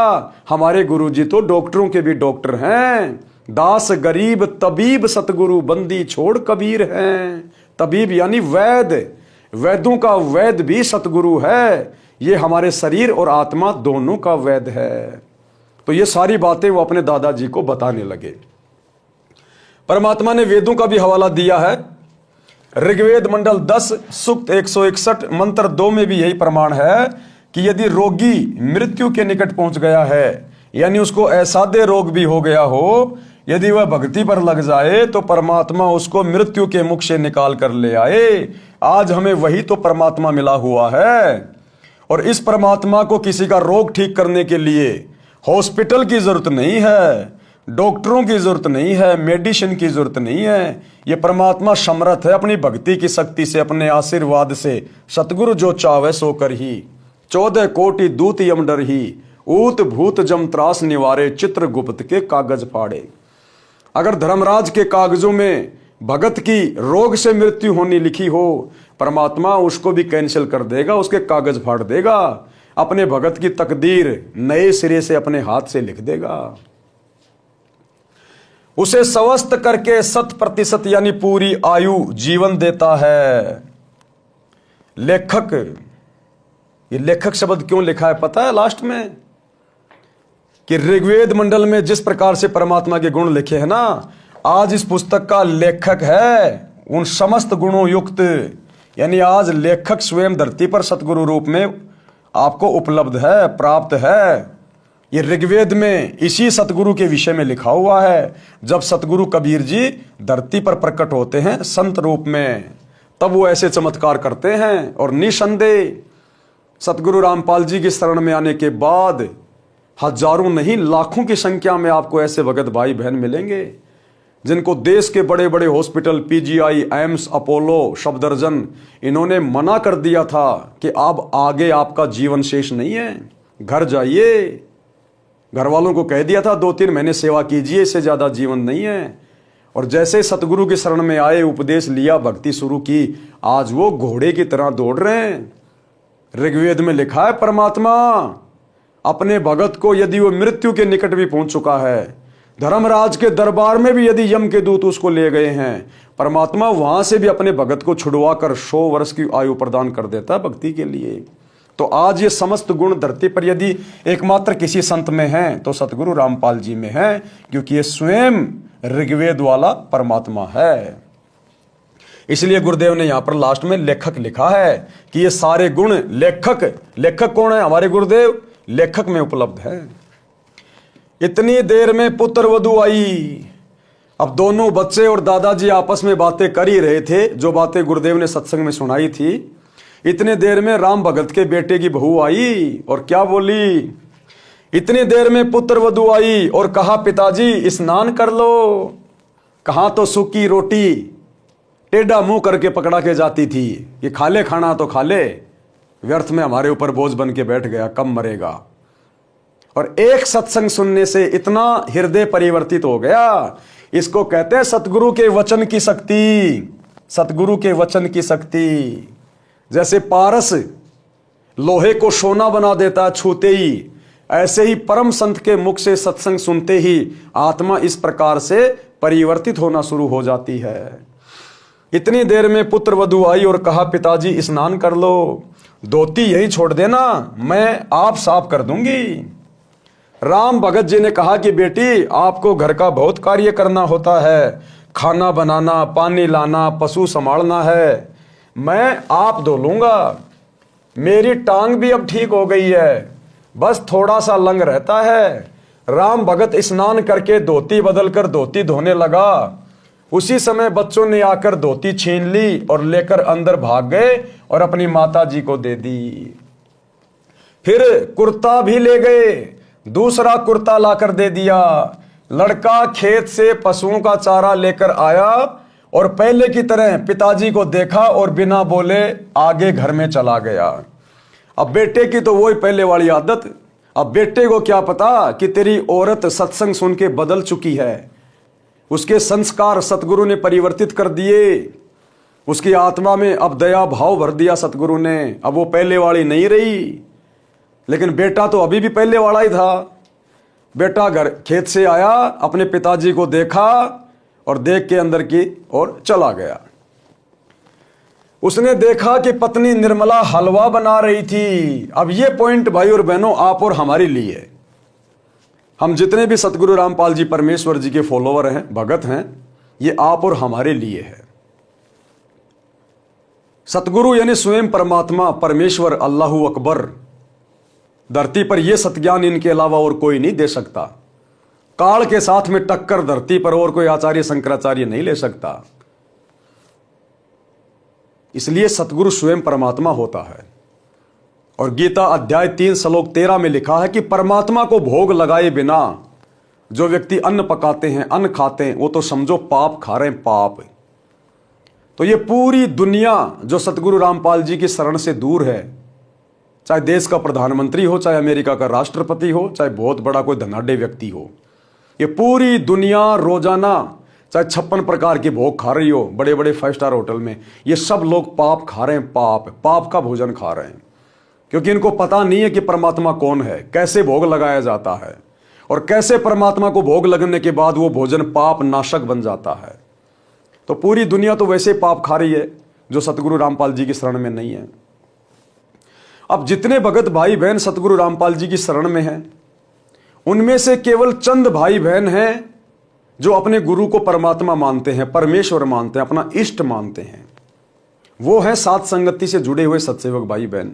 Speaker 1: हमारे गुरुजी तो डॉक्टरों के भी डॉक्टर हैं। दास गरीब तबीब सतगुरु बंदी छोड़ कबीर हैं। तबीब यानी वैद्य, वैद्यों का वैद्य भी सतगुरु है। ये हमारे शरीर और आत्मा दोनों का वैद्य है। तो ये सारी बातें वो अपने दादाजी को बताने लगे। परमात्मा ने वेदों का भी हवाला दिया है। ऋग्वेद मंडल 10 सूक्त 161 मंत्र 2 में भी यही प्रमाण है कि यदि रोगी मृत्यु के निकट पहुंच गया है, यानी उसको असाध्य रोग भी हो गया हो, यदि वह भक्ति पर लग जाए तो परमात्मा उसको मृत्यु के मुख से निकाल कर ले आए। आज हमें वही तो परमात्मा मिला हुआ है। और इस परमात्मा को किसी का रोग ठीक करने के लिए हॉस्पिटल की जरूरत नहीं है, डॉक्टरों की जरूरत नहीं है, मेडिसिन की जरूरत नहीं है। ये परमात्मा समर्थ है अपनी भक्ति की शक्ति से, अपने आशीर्वाद से। सतगुरु जो चावे सो कर ही, 14 कोटि दूत यम डर ही, ऊत भूत जम त्रास निवारे, चित्रगुप्त के कागज फाड़े। अगर धर्मराज के कागजों में भगत की रोग से मृत्यु होनी लिखी हो, परमात्मा उसको भी कैंसिल कर देगा, उसके कागज फाड़ देगा, अपने भगत की तकदीर नए सिरे से अपने हाथ से लिख देगा। उसे स्वस्थ करके 100% यानी पूरी आयु जीवन देता है। लेखक, ये लेखक शब्द क्यों लिखा है पता है लास्ट में? कि ऋग्वेद मंडल में जिस प्रकार से परमात्मा के गुण लिखे हैं ना, आज इस पुस्तक का लेखक है उन समस्त गुणों युक्त, यानी आज लेखक स्वयं धरती पर सतगुरु रूप में आपको उपलब्ध है, प्राप्त है। ये ऋग्वेद में इसी सतगुरु के विषय में लिखा हुआ है। जब सतगुरु कबीर जी धरती पर प्रकट होते हैं संत रूप में, तब वो ऐसे चमत्कार करते हैं। और निसंदेह सतगुरु रामपाल जी की शरण में आने के बाद हजारों नहीं लाखों की संख्या में आपको ऐसे भगत भाई बहन मिलेंगे जिनको देश के बड़े बड़े hospital, PGI, AIIMS, Apollo, Safdarjung, इन्होंने मना कर दिया था कि अब आगे आपका जीवन शेष नहीं है, घर जाइए। घर वालों को कह दिया था 2-3 महीने सेवा कीजिए, इससे ज्यादा जीवन नहीं है। और जैसे सतगुरु की शरण में आए, उपदेश लिया, भक्ति शुरू की, आज वो घोड़े की तरह दौड़ रहे हैं। ऋग्वेद में लिखा है परमात्मा अपने भगत को यदि वो मृत्यु के निकट भी पहुंच चुका है, धर्मराज के दरबार में भी यदि यम के दूत उसको ले गए हैं, परमात्मा वहां से भी अपने भगत को छुड़वा कर 100 वर्ष की आयु प्रदान कर देता है भक्ति के लिए। तो आज ये समस्त गुण धरती पर यदि एकमात्र किसी संत में हैं तो सतगुरु रामपाल जी में है, क्योंकि ये स्वयं ऋग्वेद वाला परमात्मा है। इसलिए गुरुदेव ने यहां पर लास्ट में लेखक लिखा है कि ये सारे गुण लेखक कौन है? हमारे गुरुदेव लेखक में उपलब्ध है। इतनी देर में पुत्र वधू आई। अब दोनों बच्चे और दादाजी आपस में बातें कर ही रहे थे, जो बातें गुरुदेव ने सत्संग में सुनाई थी। इतने देर में राम भगत के बेटे की बहू आई और क्या बोली? इतनी देर में पुत्र वधू आई और कहा पिताजी स्नान कर लो। कहां तो सूखी रोटी टेढ़ा मुंह करके पकड़ा के जाती थी कि खा ले खाना तो खा ले, व्यर्थ में हमारे ऊपर बोझ बन के बैठ गया, कब मरेगा। और एक सत्संग सुनने से इतना हृदय परिवर्तित हो गया। इसको कहते हैं सतगुरु के वचन की शक्ति। सतगुरु के वचन की शक्ति, जैसे पारस लोहे को सोना बना देता है छूते ही, ऐसे ही परम संत के मुख से सत्संग सुनते ही आत्मा इस प्रकार से परिवर्तित होना शुरू हो जाती है। इतनी देर में पुत्र वधू आई और कहा पिताजी स्नान कर लो, धोती यही छोड़ देना, मैं आप साफ कर दूंगी। राम भगत जी ने कहा कि बेटी आपको घर का बहुत कार्य करना होता है, खाना बनाना, पानी लाना, पशु संभालना है, मैं आप धो लूंगा। मेरी टांग भी अब ठीक हो गई है, बस थोड़ा सा लंग रहता है। राम भगत स्नान करके धोती बदलकर धोती धोने लगा। उसी समय बच्चों ने आकर धोती छीन ली और लेकर अंदर भाग गए और अपनी माता जी को दे दी। फिर कुर्ता भी ले गए, दूसरा कुर्ता लाकर दे दिया। लड़का खेत से पशुओं का चारा लेकर आया और पहले की तरह पिताजी को देखा और बिना बोले आगे घर में चला गया। अब बेटे की तो वही पहले वाली आदत। अब बेटे को क्या पता कि तेरी औरत सत्संग सुन के बदल चुकी है। उसके संस्कार सतगुरु ने परिवर्तित कर दिए। उसकी आत्मा में अब दया भाव भर दिया सतगुरु ने। अब वो पहले वाली नहीं रही। लेकिन बेटा तो अभी भी पहले वाला ही था। बेटा घर खेत से आया, अपने पिताजी को देखा और देख के अंदर की ओर चला गया। उसने देखा कि पत्नी निर्मला हलवा बना रही थी। अब ये पॉइंट भाई और बहनों आप और हमारे लिए, हम जितने भी सतगुरु रामपाल जी परमेश्वर जी के फॉलोवर हैं, भगत हैं, ये आप और हमारे लिए है। सतगुरु यानी स्वयं परमात्मा, परमेश्वर, अल्लाहू अकबर, धरती पर यह सतज्ञान इनके अलावा और कोई नहीं दे सकता। काल के साथ में टक्कर धरती पर और कोई आचार्य शंकराचार्य नहीं ले सकता। इसलिए सतगुरु स्वयं परमात्मा होता है। और गीता अध्याय 3 श्लोक 13 में लिखा है कि परमात्मा को भोग लगाए बिना जो व्यक्ति अन्न पकाते हैं, अन्न खाते हैं, वो तो समझो पाप खा रहे हैं, पाप। तो ये पूरी दुनिया जो सतगुरु रामपाल जी की शरण से दूर है, चाहे देश का प्रधानमंत्री हो, चाहे अमेरिका का राष्ट्रपति हो, चाहे बहुत बड़ा कोई धनाढ्य व्यक्ति हो, ये पूरी दुनिया रोजाना चाहे 56 प्रकार के भोग खा रही हो बड़े बड़े 5 स्टार होटल में, ये सब लोग पाप खा रहे हैं, पाप का भोजन खा रहे हैं। क्योंकि इनको पता नहीं है कि परमात्मा कौन है, कैसे भोग लगाया जाता है। और कैसे परमात्मा को भोग लगने के बाद वो भोजन पाप नाशक बन जाता है। तो पूरी दुनिया तो वैसे पाप खा रही है जो सतगुरु रामपाल जी की शरण में नहीं है। अब जितने भगत भाई बहन सतगुरु रामपाल जी की शरण में हैं, उनमें से केवल चंद भाई बहन हैं जो अपने गुरु को परमात्मा मानते हैं, परमेश्वर मानते हैं, अपना इष्ट मानते हैं। वो हैं सात संगति से जुड़े हुए सत्सेवक भाई बहन।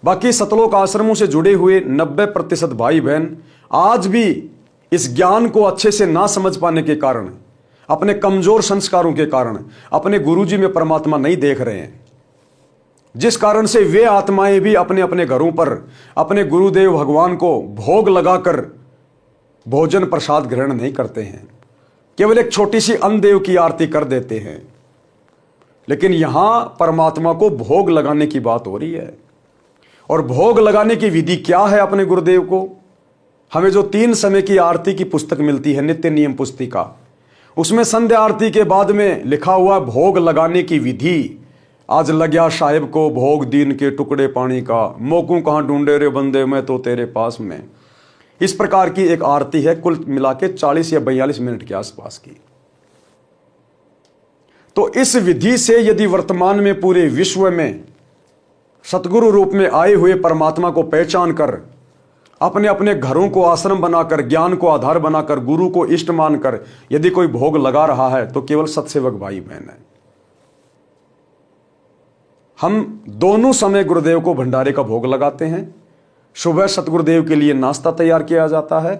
Speaker 1: बाकी सतलोक आश्रमों से जुड़े हुए 90% भाई बहन आज भी इस ज्ञान को अच्छे से ना समझ पाने के कारण, अपने कमजोर संस्कारों के कारण अपने गुरुजी में परमात्मा नहीं देख रहे हैं, जिस कारण से वे आत्माएं भी अपने अपने घरों पर अपने गुरुदेव भगवान को भोग लगाकर भोजन प्रसाद ग्रहण नहीं करते हैं, केवल एक छोटी सी अन्नदेव की आरती कर देते हैं। लेकिन यहां परमात्मा को भोग लगाने की बात हो रही है। और भोग लगाने की विधि क्या है अपने गुरुदेव को? हमें जो 3 समय की आरती की पुस्तक मिलती है, नित्य नियम पुस्तिका, उसमें संध्या आरती के बाद में लिखा हुआ भोग लगाने की विधि। आज लग्या साहेब को भोग दीन के टुकड़े पानी का, मोकू कहां ढूंढे रे बंदे मैं तो तेरे पास में। इस प्रकार की एक आरती है, कुल मिला के 40 या 42 मिनट के आसपास की। तो इस विधि से यदि वर्तमान में पूरे विश्व में सतगुरु रूप में आए हुए परमात्मा को पहचान कर, अपने अपने घरों को आश्रम बनाकर, ज्ञान को आधार बनाकर, गुरु को इष्ट मानकर यदि कोई भोग लगा रहा है तो केवल सत्सेवक भाई बहन है। हम दोनों समय गुरुदेव को भंडारे का भोग लगाते हैं। सुबह सतगुरुदेव के लिए नाश्ता तैयार किया जाता है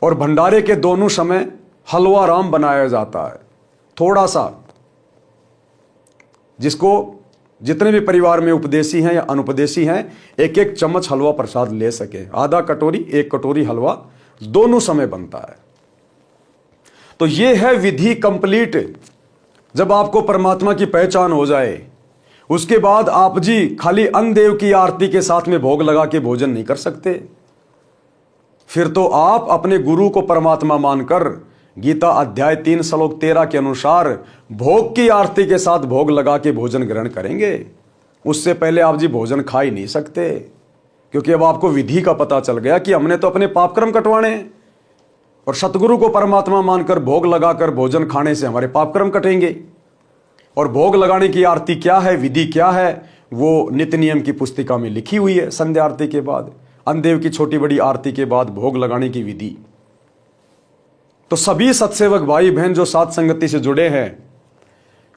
Speaker 1: और भंडारे के दोनों समय हलवा राम बनाया जाता है। थोड़ा सा, जिसको जितने भी परिवार में उपदेशी हैं या अनुपदेशी हैं, एक एक चम्मच हलवा प्रसाद ले सके। आधा कटोरी, 1 कटोरी हलवा दोनों समय बनता है। तो यह है विधि कंप्लीट। जब आपको परमात्मा की पहचान हो जाए, उसके बाद आप जी खाली अन्नदेव की आरती के साथ में भोग लगा के भोजन नहीं कर सकते। फिर तो आप अपने गुरु को परमात्मा मानकर गीता अध्याय 3 श्लोक 13 के अनुसार भोग की आरती के साथ भोग लगा के भोजन ग्रहण करेंगे। उससे पहले आप जी भोजन खा ही नहीं सकते, क्योंकि अब आपको विधि का पता चल गया कि हमने तो अपने पापकर्म कटवाने, और सतगुरु को परमात्मा मानकर भोग लगाकर भोजन खाने से हमारे पापकर्म कटेंगे। और भोग लगाने की आरती क्या है, विधि क्या है, वो नित्य नियम की पुस्तिका में लिखी हुई है। संध्या आरती के बाद, अन्नदेव की छोटी बड़ी आरती के बाद भोग लगाने की विधि। तो सभी सत्सेवक भाई बहन जो सात संगति से जुड़े हैं,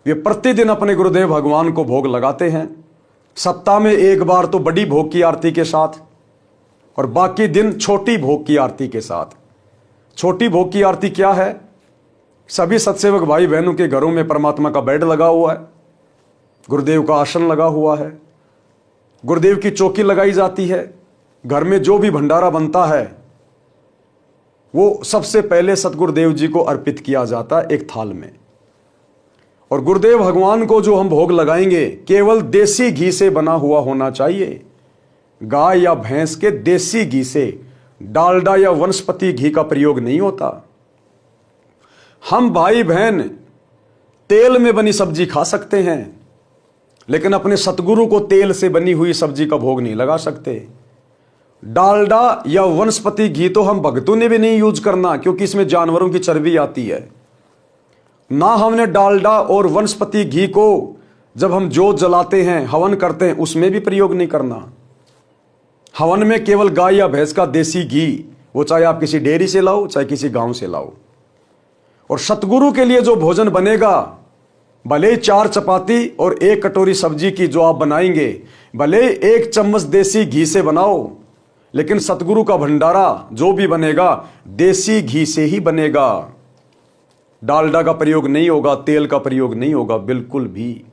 Speaker 1: वे प्रतिदिन अपने गुरुदेव भगवान को भोग लगाते हैं। सप्ताह में 1 बार तो बड़ी भोग की आरती के साथ, और बाकी दिन छोटी भोग की आरती के साथ। छोटी भोग की आरती क्या है? सभी सत्सेवक भाई बहनों के घरों में परमात्मा का बेड लगा हुआ है, गुरुदेव का आसन लगा हुआ है, गुरुदेव की चौकी लगाई जाती है। घर में जो भी भंडारा बनता है वो सबसे पहले सतगुरुदेव जी को अर्पित किया जाता है एक थाल में। और गुरुदेव भगवान को जो हम भोग लगाएंगे केवल देसी घी से बना हुआ होना चाहिए। गाय या भैंस के देसी घी से, डालडा या वनस्पति घी का प्रयोग नहीं होता। हम भाई बहन तेल में बनी सब्जी खा सकते हैं, लेकिन अपने सतगुरु को तेल से बनी हुई सब्जी का भोग नहीं लगा सकते। डालडा या वनस्पति घी तो हम भक्तों ने भी नहीं यूज करना, क्योंकि इसमें जानवरों की चर्बी आती है। ना हमने डालडा और वनस्पति घी को जब हम जोत जलाते हैं, हवन करते हैं, उसमें भी प्रयोग नहीं करना। हवन में केवल गाय या भैंस का देसी घी, वो चाहे आप किसी डेयरी से लाओ चाहे किसी गांव से लाओ। और सतगुरु के लिए जो भोजन बनेगा, भले 4 चपाती और 1 कटोरी सब्जी की जो आप बनाएंगे, भले 1 चम्मच देसी घी से बनाओ, लेकिन सतगुरु का भंडारा जो भी बनेगा देसी घी से ही बनेगा। डालडा का प्रयोग नहीं होगा, तेल का प्रयोग नहीं होगा बिल्कुल भी।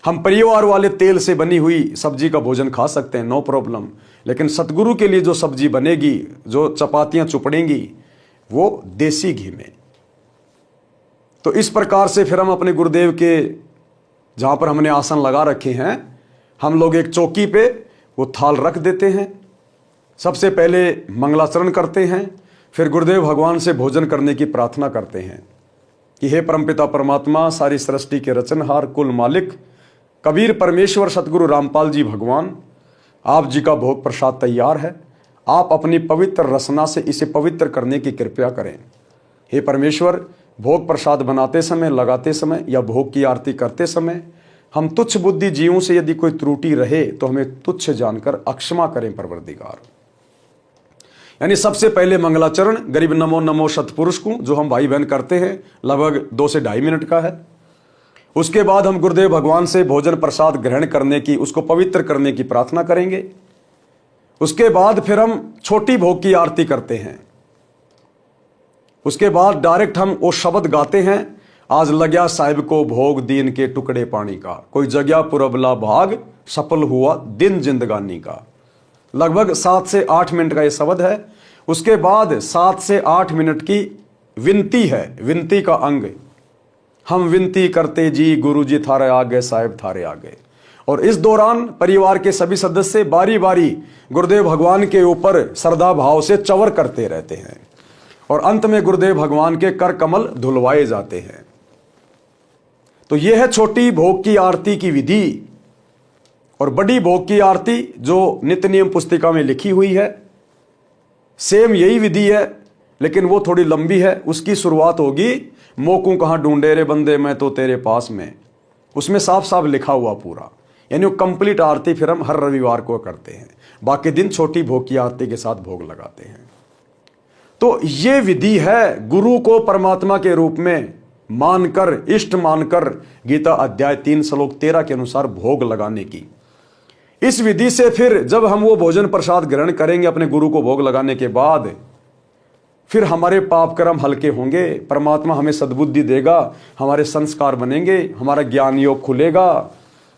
Speaker 1: हम परिवार वाले तेल से बनी हुई सब्जी का भोजन खा सकते हैं, नो प्रॉब्लम, लेकिन सतगुरु के लिए जो सब्जी बनेगी, जो चपातियां चुपड़ेंगी, वो देसी घी में। तो इस प्रकार से फिर हम अपने गुरुदेव के जहां पर हमने आसन लगा रखे हैं, हम लोग एक चौकी पे वो थाल रख देते हैं। सबसे पहले मंगलाचरण करते हैं, फिर गुरुदेव भगवान से भोजन करने की प्रार्थना करते हैं कि हे परमपिता परमात्मा, सारी सृष्टि के रचनहार, कुल मालिक, कबीर परमेश्वर सतगुरु रामपाल जी भगवान, आप जी का भोग प्रसाद तैयार है। आप अपनी पवित्र रसना से इसे पवित्र करने की कृपया करें। हे परमेश्वर, भोग प्रसाद बनाते समय, लगाते समय या भोग की आरती करते समय हम तुच्छ बुद्धि जीवों से यदि कोई त्रुटि रहे तो हमें तुच्छ जानकर अक्षमा करें परवरदिगार। यानी सबसे पहले मंगलाचरण गरीब नमो नमो सतपुरुष को, जो हम भाई बहन करते हैं, लगभग 2 से 2.5 मिनट का है। उसके बाद हम गुरुदेव भगवान से भोजन प्रसाद ग्रहण करने की, उसको पवित्र करने की प्रार्थना करेंगे। उसके बाद फिर हम छोटी भोग की आरती करते हैं। उसके बाद डायरेक्ट हम वो शब्द गाते हैं, आज लग्या साहिब को भोग दीन के टुकड़े पानी का, कोई जगह पुरबला भाग सफल हुआ दिन जिंदगानी का। लगभग 7 से 8 मिनट का ये शब्द है। उसके बाद 7 से 8 मिनट की विनती है, विनती का अंग, हम विनती करते जी गुरु जी थारे आगे, साहिब थारे आगे। और इस दौरान परिवार के सभी सदस्य बारी बारी गुरुदेव भगवान के ऊपर श्रद्धा भाव से चवर करते रहते हैं और अंत में गुरुदेव भगवान के कर कमल धुलवाए जाते हैं। तो यह है छोटी भोग की आरती की विधि। और बड़ी भोग की आरती जो नित्य नियम पुस्तिका में लिखी हुई है, सेम यही विधि है, लेकिन वो थोड़ी लंबी है। उसकी शुरुआत होगी, मोकू कहाँ ढूंढे रे बंदे मैं तो तेरे पास में। उसमें साफ साफ लिखा हुआ पूरा, यानी वो कंप्लीट आरती फिर हम हर रविवार को करते हैं। बाकी दिन छोटी भोग की आरती के साथ भोग लगाते हैं। तो ये विधि है गुरु को परमात्मा के रूप में मानकर, इष्ट मानकर गीता अध्याय 3 श्लोक 13 के अनुसार भोग लगाने की। इस विधि से फिर जब हम वो भोजन प्रसाद ग्रहण करेंगे अपने गुरु को भोग लगाने के बाद, फिर हमारे पाप कर्म हल्के होंगे, परमात्मा हमें सद्बुद्धि देगा, हमारे संस्कार बनेंगे, हमारा ज्ञान योग खुलेगा,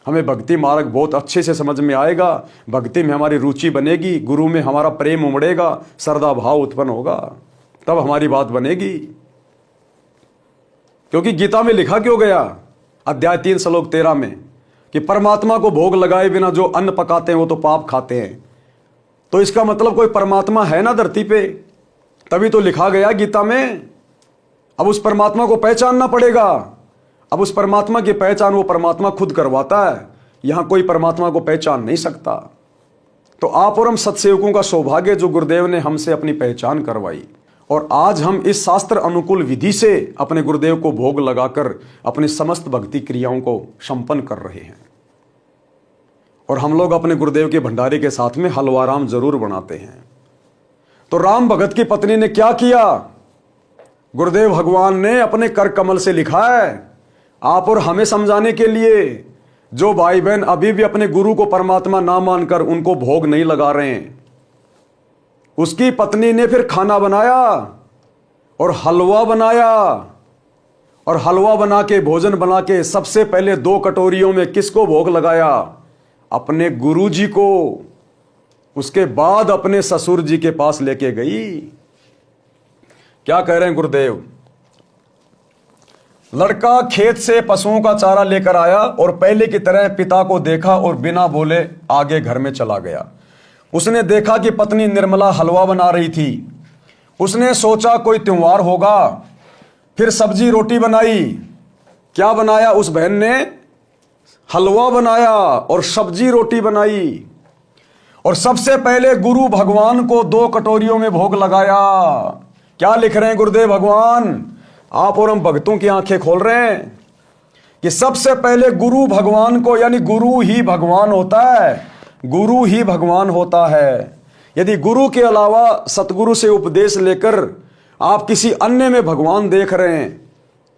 Speaker 1: हमें भक्ति मार्ग बहुत अच्छे से समझ में आएगा, भक्ति में हमारी रुचि बनेगी, गुरु में हमारा प्रेम उमड़ेगा, श्रद्धा भाव उत्पन्न होगा, तब हमारी बात बनेगी। क्योंकि गीता में लिखा क्यों गया अध्याय 3 श्लोक 13 में कि परमात्मा को भोग लगाए बिना जो अन्न पकाते हैं वो तो पाप खाते हैं। तो इसका मतलब कोई परमात्मा है ना धरती पे, तभी तो लिखा गया गीता में। अब उस परमात्मा को पहचानना पड़ेगा। अब उस परमात्मा की पहचान वो परमात्मा खुद करवाता है, यहां कोई परमात्मा को पहचान नहीं सकता। तो आप और हम सत्सेवकों का सौभाग्य जो गुरुदेव ने हमसे अपनी पहचान करवाई, और आज हम इस शास्त्र अनुकूल विधि से अपने गुरुदेव को भोग लगाकर अपनी समस्त भक्ति क्रियाओं को संपन्न कर रहे हैं। और हम लोग अपने गुरुदेव के भंडारे के साथ में हलवा राम जरूर बनाते हैं। तो राम भगत की पत्नी ने क्या किया, गुरुदेव भगवान ने अपने कर कमल से लिखा है आप और हमें समझाने के लिए। जो भाई बहन अभी भी अपने गुरु को परमात्मा ना मानकर उनको भोग नहीं लगा रहे हैं, उसकी पत्नी ने फिर खाना बनाया और हलवा बनाया, और हलवा बना के, भोजन बना के सबसे पहले 2 कटोरियों में किसको भोग लगाया, अपने गुरु जी को। उसके बाद अपने ससुर जी के पास लेके गई। क्या कह रहे हैं गुरुदेव, लड़का खेत से पशुओं का चारा लेकर आया और पहले की तरह पिता को देखा और बिना बोले आगे घर में चला गया। उसने देखा कि पत्नी निर्मला हलवा बना रही थी। उसने सोचा कोई त्योहार होगा, फिर सब्जी रोटी बनाई। क्या बनाया उस बहन ने, हलवा बनाया और सब्जी रोटी बनाई। और सबसे पहले गुरु भगवान को 2 कटोरियों में भोग लगाया। क्या लिख रहे हैं गुरुदेव भगवान, आप और हम भक्तों की आंखें खोल रहे हैं कि सबसे पहले गुरु भगवान को, यानी गुरु ही भगवान होता है, गुरु ही भगवान होता है। यदि गुरु के अलावा सतगुरु से उपदेश लेकर आप किसी अन्य में भगवान देख रहे हैं,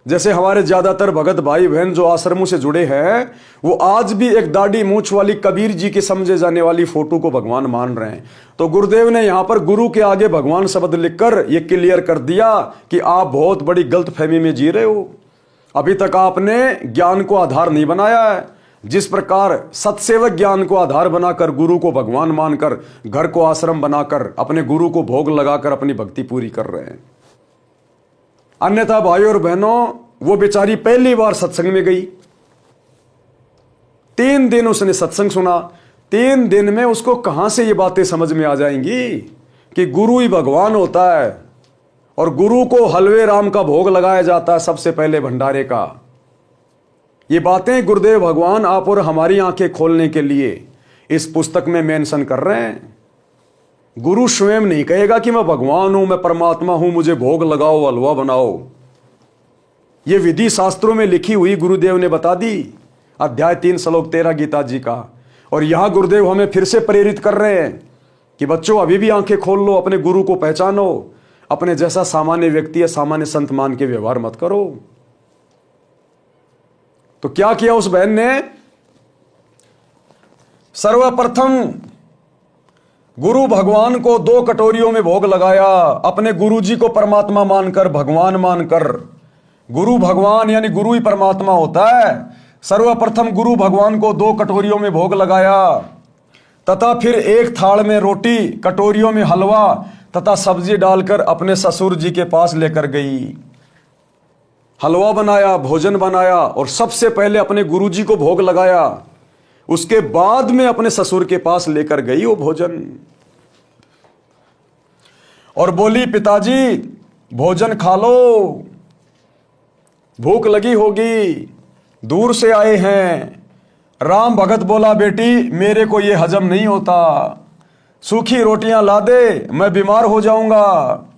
Speaker 1: जैसे हमारे ज्यादातर भगत भाई बहन जो आश्रमों से जुड़े हैं, वो आज भी एक दाढ़ी मूंछ वाली कबीर जी की समझे जाने वाली फोटो को भगवान मान रहे हैं। तो गुरुदेव ने यहां पर गुरु के आगे भगवान शब्द लिखकर ये क्लियर कर दिया कि आप बहुत बड़ी गलतफहमी में जी रहे हो। अभी तक आपने ज्ञान को आधार नहीं बनाया है। जिस प्रकार सत्सेवक ज्ञान को आधार बनाकर, गुरु को भगवान मानकर, घर को आश्रम बनाकर अपने गुरु को भोग लगाकर अपनी भक्ति पूरी कर रहे हैं। अन्यथा भाइयों और बहनों, वो बेचारी पहली बार सत्संग में गई, 3 दिन उसने सत्संग सुना। 3 दिन में उसको कहां से ये बातें समझ में आ जाएंगी कि गुरु ही भगवान होता है और गुरु को हलवे राम का भोग लगाया जाता है सबसे पहले भंडारे का। ये बातें गुरुदेव भगवान आप और हमारी आंखें खोलने के लिए इस पुस्तक में मेंशन कर रहे हैं। गुरु स्वयं नहीं कहेगा कि मैं भगवान हूं, मैं परमात्मा हूं, मुझे भोग लगाओ, हलवा बनाओ। ये विधि शास्त्रों में लिखी हुई गुरुदेव ने बता दी, अध्याय 3 श्लोक 13 गीता जी का। और यहां गुरुदेव हमें फिर से प्रेरित कर रहे हैं कि बच्चों अभी भी आंखें खोल लो, अपने गुरु को पहचानो, अपने जैसा सामान्य व्यक्ति या सामान्य संत मान के व्यवहार मत करो। तो क्या किया उस बहन ने? सर्वप्रथम गुरु भगवान को 2 कटोरियों में भोग लगाया, अपने गुरु जी को परमात्मा मानकर, भगवान मानकर। गुरु भगवान यानी गुरु ही परमात्मा होता है। सर्वप्रथम गुरु भगवान को 2 कटोरियों में भोग लगाया तथा फिर एक थाल में रोटी, कटोरियों में हलवा तथा सब्जी डालकर अपने ससुर जी के पास लेकर गई। हलवा बनाया, भोजन बनाया और सबसे पहले अपने गुरु जी को भोग लगाया, उसके बाद में अपने ससुर के पास लेकर गई वो भोजन और बोली, पिताजी भोजन खा लो, भूख लगी होगी, दूर से आए हैं। राम भगत बोला, बेटी मेरे को ये हजम नहीं होता, सूखी रोटियां ला दे, मैं बीमार हो जाऊंगा।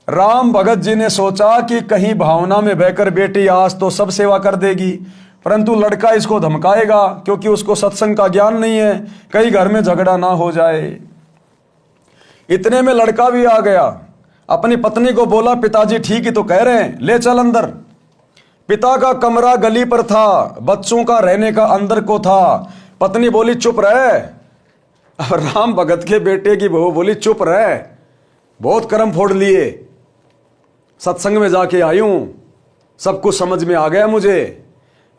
Speaker 1: राम भगत जी ने सोचा कि कहीं भावना में बहकर बेटी आज तो सब सेवा कर देगी, परंतु लड़का इसको धमकाएगा क्योंकि उसको सत्संग का ज्ञान नहीं है, कहीं घर में झगड़ा ना हो जाए। इतने में लड़का भी आ गया, अपनी पत्नी को बोला, पिताजी ठीक ही तो कह रहे हैं, ले चल अंदर। पिता का कमरा गली पर था, बच्चों का रहने का अंदर को था। पत्नी बोली, चुप रहे। अब राम भगत के बेटे की बहू बोली, चुप रहे, बहुत कर्म फोड़ लिए, सत्संग में जाके आई हूं, सब कुछ समझ में आ गया मुझे।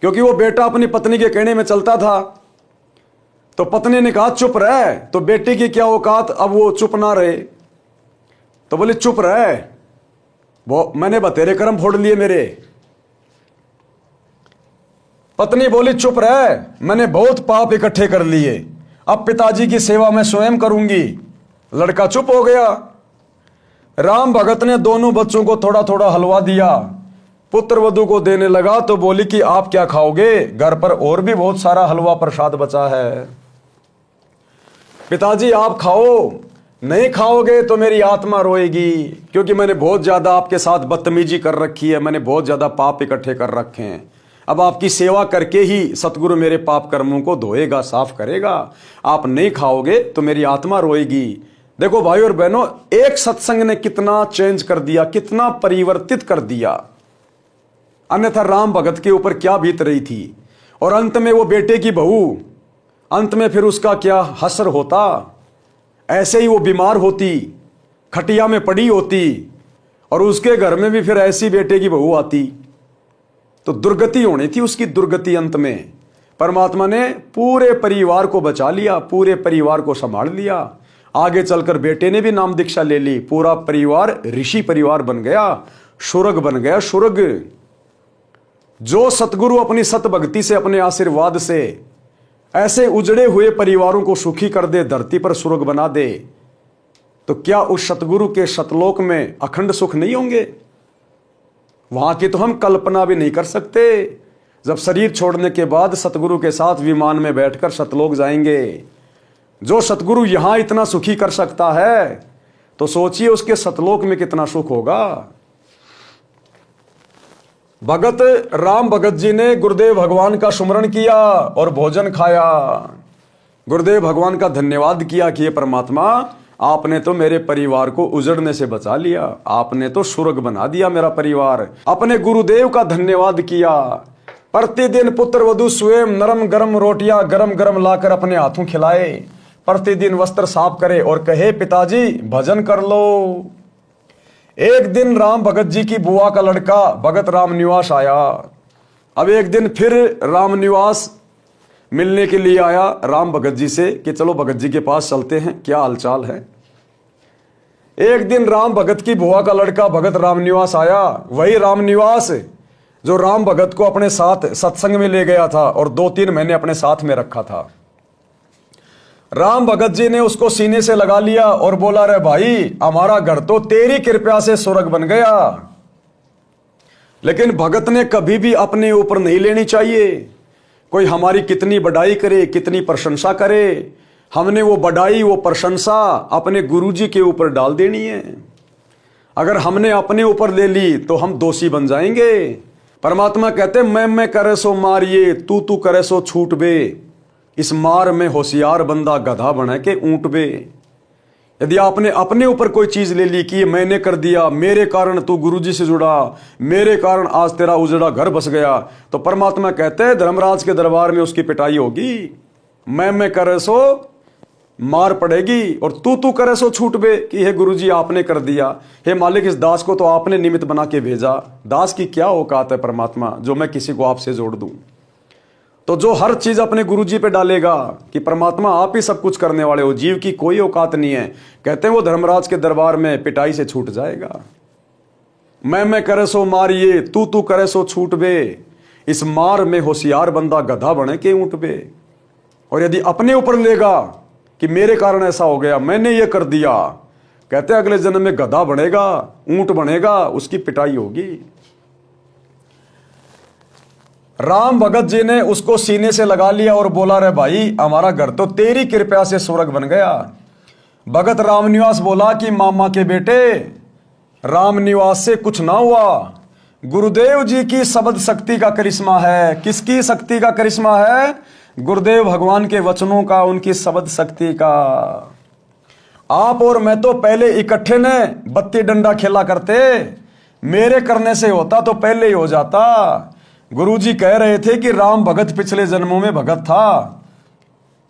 Speaker 1: क्योंकि वो बेटा अपनी पत्नी के कहने में चलता था। तो पत्नी ने कहा चुप रहे, तो बेटे की क्या औकात, अब वो चुप ना रहे तो बोले चुप रहे, वो मैंने बतेरे कर्म फोड़ लिए मेरे। पत्नी बोली, चुप रहे, मैंने बहुत पाप इकट्ठे कर लिए, अब पिताजी की सेवा मैं स्वयं करूंगी। लड़का चुप हो गया। राम भगत ने दोनों बच्चों को थोड़ा थोड़ा हलवा दिया, पुत्र वधू को देने लगा तो बोली कि आप क्या खाओगे, घर पर और भी बहुत सारा हलवा प्रसाद बचा है, पिताजी आप खाओ, नहीं खाओगे तो मेरी आत्मा रोएगी, क्योंकि मैंने बहुत ज्यादा आपके साथ बदतमीजी कर रखी है, मैंने बहुत ज्यादा पाप इकट्ठे कर रखे हैं। अब आपकी सेवा करके ही सतगुरु मेरे पाप कर्मों को धोएगा, साफ करेगा। आप नहीं खाओगे तो मेरी आत्मा रोएगी। देखो भाई और बहनों, एक सत्संग ने कितना चेंज कर दिया, कितना परिवर्तित कर दिया। अन्यथा राम भगत के ऊपर क्या बीत रही थी, और अंत में वो बेटे की बहू, अंत में फिर उसका क्या हसर होता। ऐसे ही वो बीमार होती, खटिया में पड़ी होती, और उसके घर में भी फिर ऐसी बेटे की बहू आती, तो दुर्गति होनी थी उसकी, दुर्गति। अंत में परमात्मा ने पूरे परिवार को बचा लिया, पूरे परिवार को संभाल लिया। आगे चलकर बेटे ने भी नाम दीक्षा ले ली, पूरा परिवार ऋषि परिवार बन गया, सुरग बन गया, सुरग। जो सतगुरु अपनी सत भक्ति से, अपने आशीर्वाद से ऐसे उजड़े हुए परिवारों को सुखी कर दे, धरती पर सुरग बना दे, तो क्या उस सतगुरु के सतलोक में अखंड सुख नहीं होंगे? वहां की तो हम कल्पना भी नहीं कर सकते। जब शरीर छोड़ने के बाद सतगुरु के साथ विमान में बैठकर सतलोक जाएंगे। जो सतगुरु यहां इतना सुखी कर सकता है, तो सोचिए उसके सतलोक में कितना सुख होगा। भगत राम भगत जी ने गुरुदेव भगवान का सुमरण किया और भोजन खाया। गुरुदेव भगवान का धन्यवाद किया कि ये परमात्मा, आपने तो मेरे परिवार को उजड़ने से बचा लिया, आपने तो स्वर्ग बना दिया मेरा परिवार। अपने गुरुदेव का धन्यवाद किया। प्रतिदिन पुत्र वधू स्वयं नरम गरम रोटियां गरम गरम लाकर अपने हाथों खिलाए, प्रतिदिन वस्त्र साफ करे और कहे, पिताजी भजन कर लो। एक दिन राम भगत जी की बुआ का लड़का भगत राम निवास आया। अब एक दिन फिर राम निवास मिलने के लिए आया राम भगत जी से कि चलो भगत जी के पास चलते हैं, क्या हालचाल है। एक दिन राम भगत की बुआ का लड़का भगत राम निवास आया, वही राम निवास जो राम भगत को अपने साथ सत्संग में ले गया था और 2-3 महीने अपने साथ में रखा था। राम भगत जी ने उसको सीने से लगा लिया और बोला, रे भाई, हमारा घर तो तेरी कृपा से स्वर्ग बन गया। लेकिन भगत ने कभी भी अपने ऊपर नहीं लेनी चाहिए। कोई हमारी कितनी बड़ाई करे, कितनी प्रशंसा करे, हमने वो बढ़ाई, वो प्रशंसा अपने गुरुजी के ऊपर डाल देनी है। अगर हमने अपने ऊपर ले ली तो हम दोषी बन जाएंगे। परमात्मा कहते मैं करे सो मारिए, तू करे सो छूट बे। इस मार में होशियार बंदा गधा बना के ऊंट बे। यदि आपने अपने ऊपर कोई चीज ले ली कि ये मैंने कर दिया, मेरे कारण तू गुरुजी से जुड़ा, मेरे कारण आज तेरा उजड़ा घर बस गया, तो परमात्मा कहते हैं धर्मराज के दरबार में उसकी पिटाई होगी। मैं करे सो मार पड़ेगी और तू करे सो छूट बे कि हे गुरुजी आपने कर दिया, हे मालिक इस दास को तो आपने निमित्त बना के भेजा। दास की क्या औकात है परमात्मा जो मैं किसी को आपसे जोड़ दूं। तो जो हर चीज अपने गुरुजी पे डालेगा कि परमात्मा आप ही सब कुछ करने वाले हो, जीव की कोई औकात नहीं है, कहते हैं वो धर्मराज के दरबार में पिटाई से छूट जाएगा। मैं करे सो मारिए, तू करे सो छूट बे। इस मार में होशियार बंदा गधा बने के ऊंट बे। और यदि अपने ऊपर लेगा कि मेरे कारण ऐसा हो गया, मैंने ये कर दिया, कहते हैं अगले जन्म में गधा बनेगा, ऊंट बनेगा, उसकी पिटाई होगी। राम भगत जी ने उसको सीने से लगा लिया और बोला रे भाई हमारा घर तो तेरी कृपा से स्वर्ग बन गया। भगत रामनिवास बोला कि मामा के बेटे रामनिवास से कुछ ना हुआ, गुरुदेव जी की शब्द शक्ति का करिश्मा है। किसकी शक्ति का करिश्मा है? गुरुदेव भगवान के वचनों का, उनकी शब्द शक्ति का। आप और मैं तो पहले इकट्ठे ने बत्ती डंडा खेला करते, मेरे करने से होता तो पहले ही हो जाता। गुरुजी कह रहे थे कि राम भगत पिछले जन्मों में भगत था,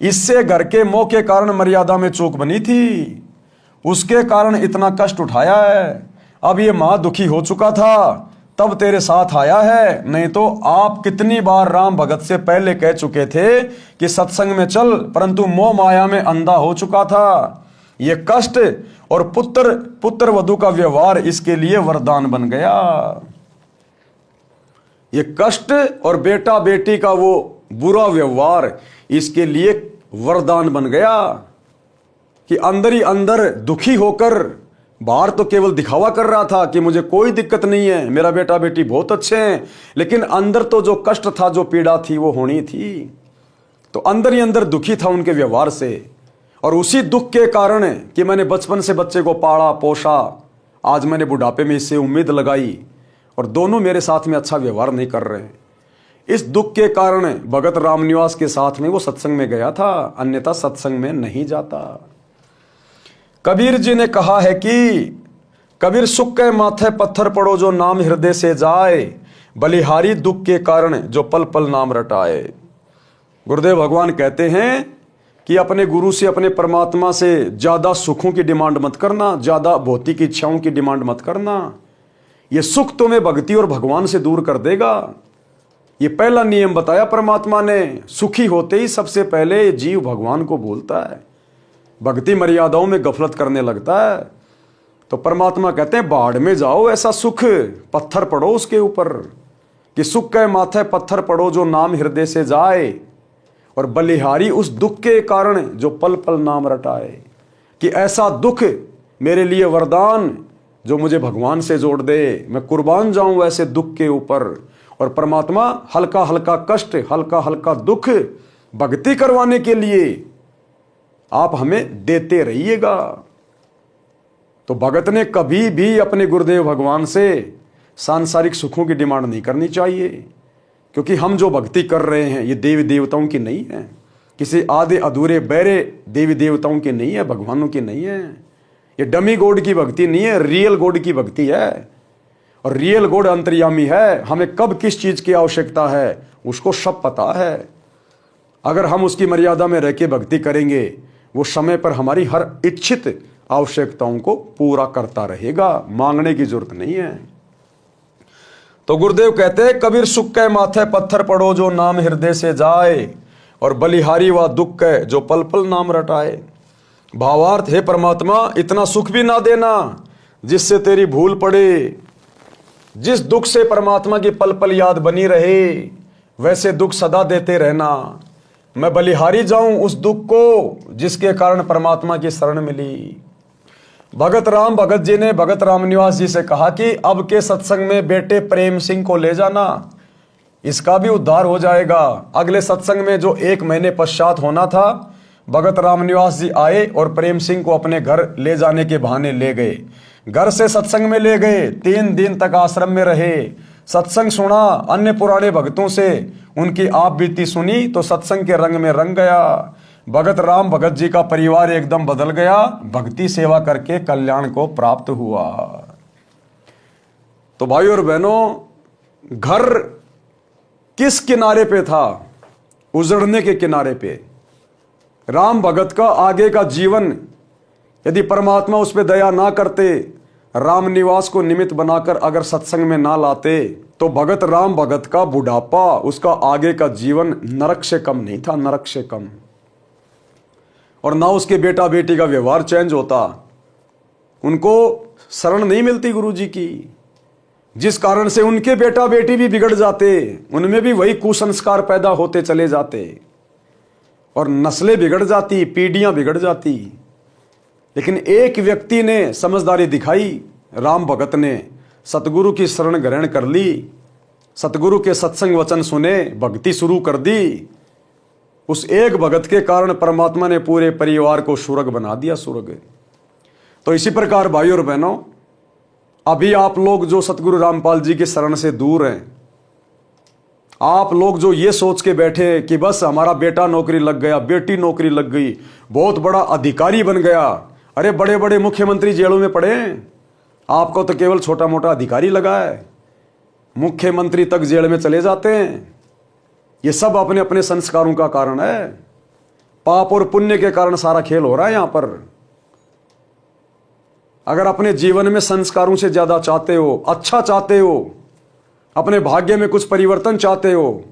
Speaker 1: इससे घर के मोह के कारण मर्यादा में चूक बनी थी, उसके कारण इतना कष्ट उठाया है। अब ये मां दुखी हो चुका था तब तेरे साथ आया है, नहीं तो आप कितनी बार राम भगत से पहले कह चुके थे कि सत्संग में चल, परंतु मोह माया में अंधा हो चुका था। ये कष्ट और पुत्र वधू का व्यवहार इसके लिए वरदान बन गया। ये कष्ट और बेटा बेटी का वो बुरा व्यवहार इसके लिए वरदान बन गया कि अंदर ही अंदर दुखी होकर, बाहर तो केवल दिखावा कर रहा था कि मुझे कोई दिक्कत नहीं है, मेरा बेटा बेटी बहुत अच्छे हैं, लेकिन अंदर तो जो कष्ट था, जो पीड़ा थी वो होनी थी। तो अंदर ही अंदर दुखी था उनके व्यवहार से। और उसी दुख के कारण कि मैंने बचपन से बच्चे को पाला पोषा, आज मैंने बुढ़ापे में इससे उम्मीद लगाई और दोनों मेरे साथ में अच्छा व्यवहार नहीं कर रहे हैं, इस दुख के कारण भगत रामनिवास के साथ में वो सत्संग में गया था, अन्यथा सत्संग में नहीं जाता। कबीर जी ने कहा है कि कबीर सुख के माथे पत्थर पड़ो जो नाम हृदय से जाए, बलिहारी दुख के कारण जो पल पल नाम रटाए। गुरुदेव भगवान कहते हैं कि अपने गुरु से, अपने परमात्मा से ज्यादा सुखों की डिमांड मत करना, ज्यादा भौतिक इच्छाओं की डिमांड मत करना। ये सुख तुम्हें भक्ति और भगवान से दूर कर देगा। ये पहला नियम बताया परमात्मा ने। सुखी होते ही सबसे पहले जीव भगवान को बोलता है, भक्ति मर्यादाओं में गफलत करने लगता है। तो परमात्मा कहते हैं बाढ़ में जाओ, ऐसा सुख पत्थर पड़ो उसके ऊपर, कि सुख के माथे पत्थर पड़ो जो नाम हृदय से जाए, और बलिहारी उस दुख के कारण जो पल पल नाम रटाए। कि ऐसा दुख मेरे लिए वरदान जो मुझे भगवान से जोड़ दे, मैं कुर्बान जाऊं ऐसे दुख के ऊपर। और परमात्मा हल्का हल्का कष्ट, हल्का हल्का दुख भक्ति करवाने के लिए आप हमें देते रहिएगा। तो भगत ने कभी भी अपने गुरुदेव भगवान से सांसारिक सुखों की डिमांड नहीं करनी चाहिए, क्योंकि हम जो भक्ति कर रहे हैं ये देवी देवताओं की नहीं है, किसी आधे अधूरे बहरे देवी देवताओं की नहीं है, भगवानों की नहीं है। ये डमी गॉड की भक्ति नहीं है, रियल गॉड की भक्ति है। और रियल गॉड अंतर्यामी है, हमें कब किस चीज की आवश्यकता है उसको सब पता है। अगर हम उसकी मर्यादा में रह के भक्ति करेंगे, वो समय पर हमारी हर इच्छित आवश्यकताओं को पूरा करता रहेगा, मांगने की जरूरत नहीं है। तो गुरुदेव कहते हैं कबीर सुख के माथे पत्थर पड़ो जो नाम हृदय से जाए, और बलिहारी व दुख के जो पल पल नाम रटाए। भावार्थ, हे परमात्मा इतना सुख भी ना देना जिससे तेरी भूल पड़े। जिस दुख से परमात्मा की पल पल याद बनी रहे, वैसे दुख सदा देते रहना। मैं बलिहारी जाऊं उस दुख को जिसके कारण परमात्मा की शरण मिली। भगत राम भगत जी ने भगत रामनिवास जी से कहा कि अब के सत्संग में बेटे प्रेम सिंह को ले जाना, इसका भी उद्धार हो जाएगा। अगले सत्संग में जो 1 महीने पश्चात होना था, भगत रामनिवास जी आए और प्रेम सिंह को अपने घर ले जाने के बहाने ले गए। घर से सत्संग में ले गए। 3 दिन तक आश्रम में रहे, सत्संग सुना, अन्य पुराने भक्तों से उनकी आप बीती सुनी तो सत्संग के रंग में रंग गया। भगत राम भगत जी का परिवार एकदम बदल गया, भक्ति सेवा करके कल्याण को प्राप्त हुआ। तो भाइयों और बहनों, घर किस किनारे पे था? उजड़ने के किनारे पे। राम भगत का आगे का जीवन यदि परमात्मा उस पर दया ना करते, रामनिवास को निमित्त बनाकर अगर सत्संग में ना लाते, तो भगत राम भगत का बुढ़ापा, उसका आगे का जीवन नरक से कम नहीं था, नरक से कम। और ना उसके बेटा बेटी का व्यवहार चेंज होता, उनको शरण नहीं मिलती गुरु जी की, जिस कारण से उनके बेटा बेटी भी बिगड़ जाते, उनमें भी वही कुसंस्कार पैदा होते चले जाते और नस्लें बिगड़ जाती, पीढ़ियां बिगड़ जाती। लेकिन एक व्यक्ति ने समझदारी दिखाई, राम भगत ने सतगुरु की शरण ग्रहण कर ली, सतगुरु के सत्संग वचन सुने, भक्ति शुरू कर दी। उस एक भगत के कारण परमात्मा ने पूरे परिवार को स्वर्ग बना दिया, स्वर्ग। तो इसी प्रकार भाइयों और बहनों, अभी आप लोग जो सतगुरु रामपाल जी के शरण से दूर हैं, आप लोग जो ये सोच के बैठे कि बस हमारा बेटा नौकरी लग गया, बेटी नौकरी लग गई, बहुत बड़ा अधिकारी बन गया, अरे बड़े बड़े मुख्यमंत्री जेलों में पड़े हैं, आपको तो केवल छोटा मोटा अधिकारी लगा है, मुख्यमंत्री तक जेल में चले जाते हैं। ये सब अपने अपने संस्कारों का कारण है, पाप और पुण्य के कारण सारा खेल हो रहा है यहां पर। अगर अपने जीवन में संस्कारों से ज्यादा चाहते हो, अच्छा चाहते हो, अपने भाग्य में कुछ परिवर्तन चाहते हो,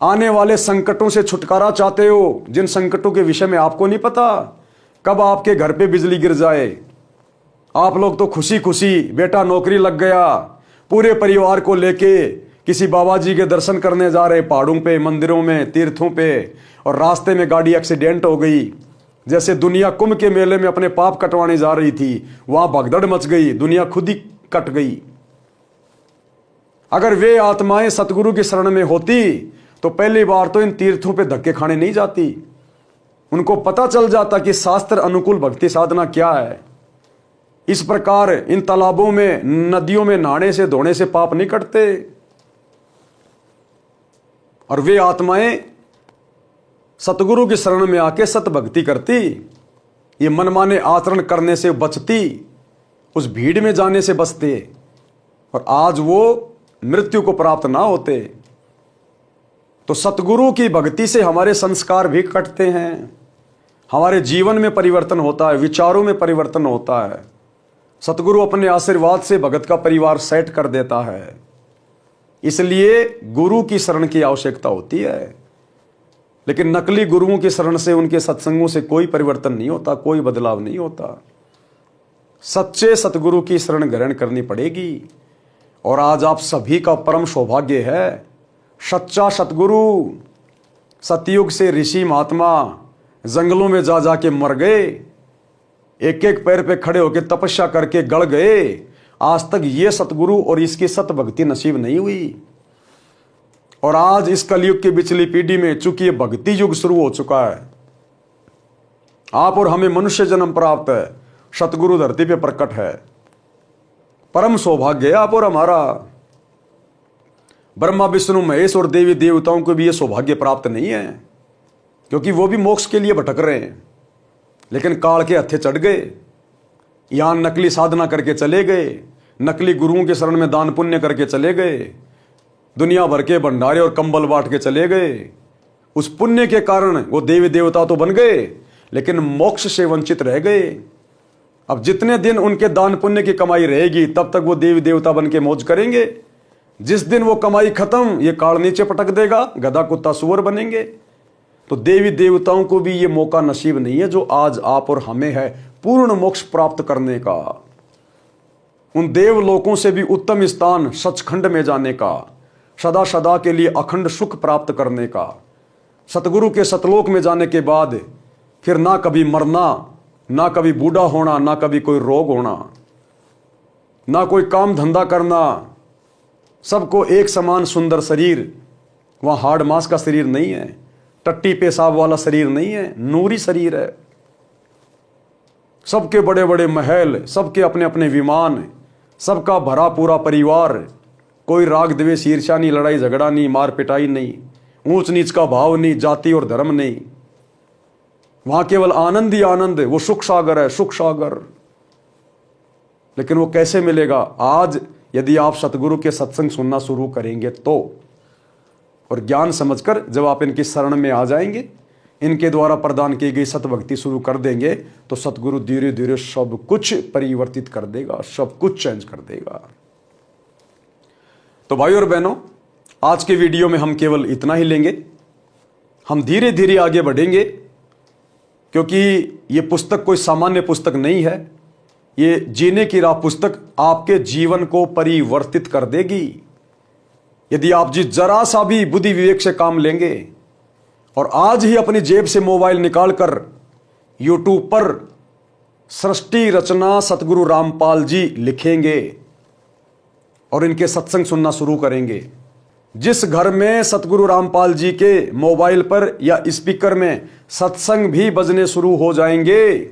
Speaker 1: आने वाले संकटों से छुटकारा चाहते हो, जिन संकटों के विषय में आपको नहीं पता कब आपके घर पे बिजली गिर जाए, आप लोग तो खुशी खुशी बेटा नौकरी लग गया, पूरे परिवार को लेके किसी बाबा जी के दर्शन करने जा रहे, पहाड़ों पे, मंदिरों में, तीर्थों पे, और रास्ते में गाड़ी एक्सीडेंट हो गई। जैसे दुनिया कुंभ के मेले में अपने पाप कटवाने जा रही थी, वहां भगदड़ मच गई, दुनिया खुद ही कट गई। अगर वे आत्माएं सतगुरु की शरण में होती तो पहली बार तो इन तीर्थों पे धक्के खाने नहीं जाती, उनको पता चल जाता कि शास्त्र अनुकूल भक्ति साधना क्या है। इस प्रकार इन तालाबों में, नदियों में नहाने से, धोने से पाप नहीं कटते। और वे आत्माएं सतगुरु की शरण में आके सत भक्ति करती, ये मनमाने आचरण करने से बचती, उस भीड़ में जाने से बचते, और आज वो मृत्यु को प्राप्त ना होते। तो सतगुरु की भक्ति से हमारे संस्कार भी कटते हैं, हमारे जीवन में परिवर्तन होता है, विचारों में परिवर्तन होता है। सतगुरु अपने आशीर्वाद से भगत का परिवार सेट कर देता है। इसलिए गुरु की शरण की आवश्यकता होती है। लेकिन नकली गुरुओं की शरण से, उनके सत्संगों से कोई परिवर्तन नहीं होता, कोई बदलाव नहीं होता। सच्चे सतगुरु की शरण ग्रहण करनी पड़ेगी। और आज आप सभी का परम सौभाग्य है, सच्चा सतगुरु। सतयुग से ऋषि महात्मा जंगलों में जा जा के मर गए, एक एक पैर पे खड़े होकर तपस्या करके गड़ गए। आज तक ये सतगुरु और इसकी सत भक्ति नसीब नहीं हुई। और आज इस कलयुग की पिछली पीढ़ी में चूंकि ये भक्ति युग शुरू हो चुका है, आप और हमें मनुष्य जन्म प्राप्त है, सतगुरु धरती पे प्रकट है। परम सौभाग्य है आप और हमारा। ब्रह्मा विष्णु महेश और देवी देवताओं को भी ये सौभाग्य प्राप्त नहीं है, क्योंकि वो भी मोक्ष के लिए भटक रहे हैं, लेकिन काल के हत्थे चढ़ गए। यहां नकली साधना करके चले गए, नकली गुरुओं के शरण में दान पुण्य करके चले गए, दुनिया भर के भंडारे और कंबल बांट के चले गए। उस पुण्य के कारण वो देवी देवता तो बन गए, लेकिन मोक्ष से वंचित रह गए। अब जितने दिन उनके दान पुण्य की कमाई रहेगी, तब तक वो देवी देवता बन के मौज करेंगे। जिस दिन वो कमाई खत्म, ये काल नीचे पटक देगा, गधा कुत्ता सुअर बनेंगे। तो देवी देवताओं को भी ये मौका नसीब नहीं है जो आज आप और हमें है, पूर्ण मोक्ष प्राप्त करने का, उन देवलोकों से भी उत्तम स्थान सचखंड में जाने का, सदा सदा के लिए अखंड सुख प्राप्त करने का। सतगुरु के सतलोक में जाने के बाद फिर ना कभी मरना, ना कभी बूढ़ा होना, ना कभी कोई रोग होना, ना कोई काम धंधा करना, सबको एक समान सुंदर शरीर। वहां हाड़ मांस का शरीर नहीं है, टट्टी पेशाब वाला शरीर नहीं है, नूरी शरीर है। सबके बड़े बड़े महल, सबके अपने अपने विमान, सबका भरा पूरा परिवार, कोई राग द्वेष ईर्ष्या नहीं, लड़ाई झगड़ा नहीं, मार पिटाई नहीं, ऊंच नीच का भाव नहीं, जाति और धर्म नहीं। वहां केवल आनंद ही आनंद है, वो सुख सागर है, सुख सागर। लेकिन वो कैसे मिलेगा? आज यदि आप सतगुरु के सत्संग सुनना शुरू करेंगे तो, और ज्ञान समझकर जब आप इनकी शरण में आ जाएंगे, इनके द्वारा प्रदान की गई सतभक्ति शुरू कर देंगे, तो सतगुरु धीरे धीरे सब कुछ परिवर्तित कर देगा, सब कुछ चेंज कर देगा। तो भाई और बहनों, आज के वीडियो में हम केवल इतना ही लेंगे। हम धीरे धीरे आगे बढ़ेंगे, क्योंकि ये पुस्तक कोई सामान्य पुस्तक नहीं है। ये जीने की राह पुस्तक आपके जीवन को परिवर्तित कर देगी, यदि आप जिस जरा सा भी बुद्धि विवेक से काम लेंगे और आज ही अपनी जेब से मोबाइल निकालकर यूट्यूब पर सृष्टि रचना सतगुरु रामपाल जी लिखेंगे और इनके सत्संग सुनना शुरू करेंगे। जिस घर में सतगुरु रामपाल जी के मोबाइल पर या स्पीकर में सत्संग भी बजने शुरू हो जाएंगे,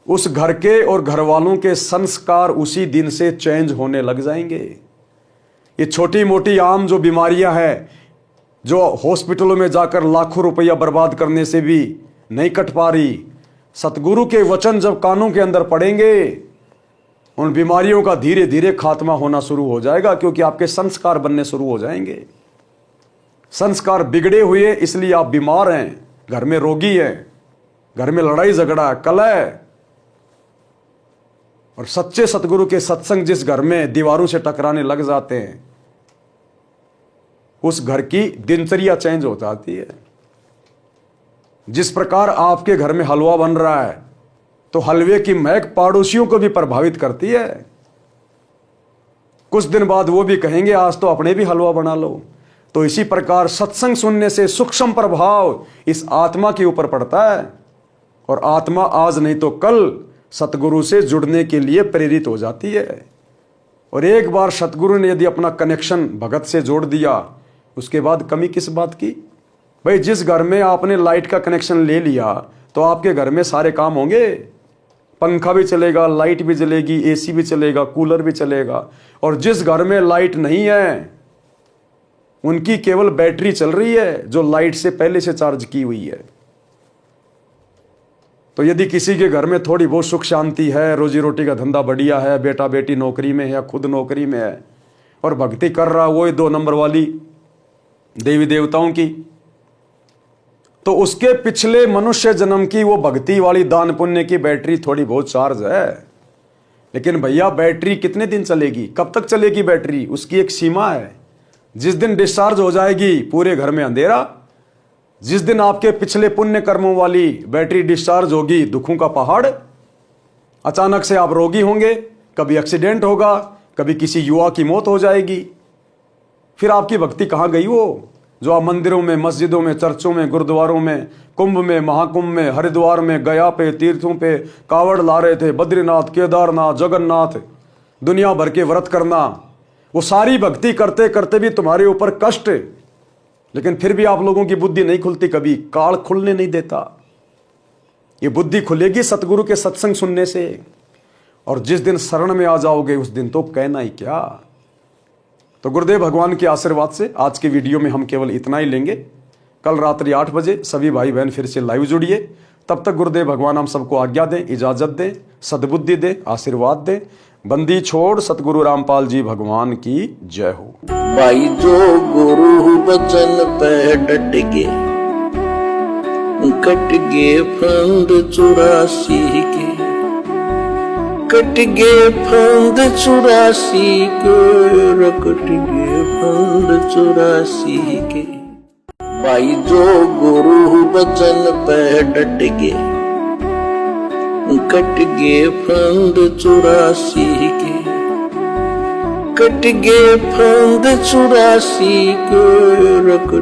Speaker 1: उस घर के और घर वालों के संस्कार उसी दिन से चेंज होने लग जाएंगे। ये छोटी मोटी आम जो बीमारियां हैं, जो हॉस्पिटलों में जाकर लाखों रुपया बर्बाद करने से भी नहीं कट पा रही, सतगुरु के वचन जब कानों के अंदर पड़ेंगे, उन बीमारियों का धीरे धीरे खात्मा होना शुरू हो जाएगा, क्योंकि आपके संस्कार बनने शुरू हो जाएंगे। संस्कार बिगड़े हुए इसलिए आप बीमार हैं, घर में रोगी हैं, घर में लड़ाई झगड़ा कलह। और सच्चे सतगुरु के सत्संग जिस घर में दीवारों से टकराने लग जाते हैं, उस घर की दिनचर्या चेंज हो जाती है। जिस प्रकार आपके घर में हलवा बन रहा है, तो हलवे की महक पड़ोसियों को भी प्रभावित करती है। कुछ दिन बाद वो भी कहेंगे आज तो अपने भी हलवा बना लो। तो इसी प्रकार सत्संग सुनने से सूक्ष्म प्रभाव इस आत्मा के ऊपर पड़ता है, और आत्मा आज नहीं तो कल सतगुरु से जुड़ने के लिए प्रेरित हो जाती है। और एक बार सतगुरु ने यदि अपना कनेक्शन भगत से जोड़ दिया, उसके बाद कमी किस बात की? भाई, जिस घर में आपने लाइट का कनेक्शन ले लिया, तो आपके घर में सारे काम होंगे। पंखा भी चलेगा, लाइट भी जलेगी, एसी भी चलेगा, कूलर भी चलेगा। और जिस घर में लाइट नहीं है, उनकी केवल बैटरी चल रही है, जो लाइट से पहले से चार्ज की हुई है। तो यदि किसी के घर में थोड़ी बहुत सुख शांति है, रोजी रोटी का धंधा बढ़िया है, बेटा बेटी नौकरी में है या खुद नौकरी में है, और भक्ति कर रहा वो 2 नंबर वाली देवी देवताओं की, तो उसके पिछले मनुष्य जन्म की वो भक्ति वाली दान पुण्य की बैटरी थोड़ी बहुत चार्ज है। लेकिन भैया, बैटरी कितने दिन चलेगी? कब तक चलेगी बैटरी? उसकी एक सीमा है। जिस दिन डिस्चार्ज हो जाएगी, पूरे घर में अंधेरा। जिस दिन आपके पिछले पुण्य कर्मों वाली बैटरी डिस्चार्ज होगी, दुखों का पहाड़। अचानक से आप रोगी होंगे, कभी एक्सीडेंट होगा, कभी किसी युवा की मौत हो जाएगी। फिर आपकी भक्ति कहाँ गई? वो जो आप मंदिरों में, मस्जिदों में, चर्चों में, गुरुद्वारों में, कुंभ में, महाकुंभ में, हरिद्वार में, गया पे, तीर्थों पे कावड़ ला रहे थे, बद्रीनाथ, केदारनाथ, जगन्नाथ, दुनिया भर के व्रत करना, वो सारी भक्ति करते करते भी तुम्हारे ऊपर कष्ट। लेकिन फिर भी आप लोगों की बुद्धि नहीं खुलती, कभी काल खुलने नहीं देता। ये बुद्धि खुलेगी सतगुरु के सत्संग सुनने से, और जिस दिन शरण में आ जाओगे उस दिन तो कहना ही क्या। तो गुरुदेव भगवान के आशीर्वाद से आज के वीडियो में हम केवल इतना ही लेंगे। कल रात्रि 8 बजे सभी भाई बहन फिर से लाइव जुड़िए। तब तक गुरुदेव भगवान हम सबको आज्ञा दें, इजाजत दें, सद्बुद्धि दें, आशीर्वाद दें। बंदी छोड़ सतगुरु रामपाल जी भगवान की जय हो।
Speaker 2: भाई जो गुरु बचन पे डट गए, कट गए फंद 84 के, कट गए फंद 84 के, कट गए फंद 84 के। भाई जो गुरु बचन पे डट गए, कट गए फंद 84 के, कट गए फंद 84 के।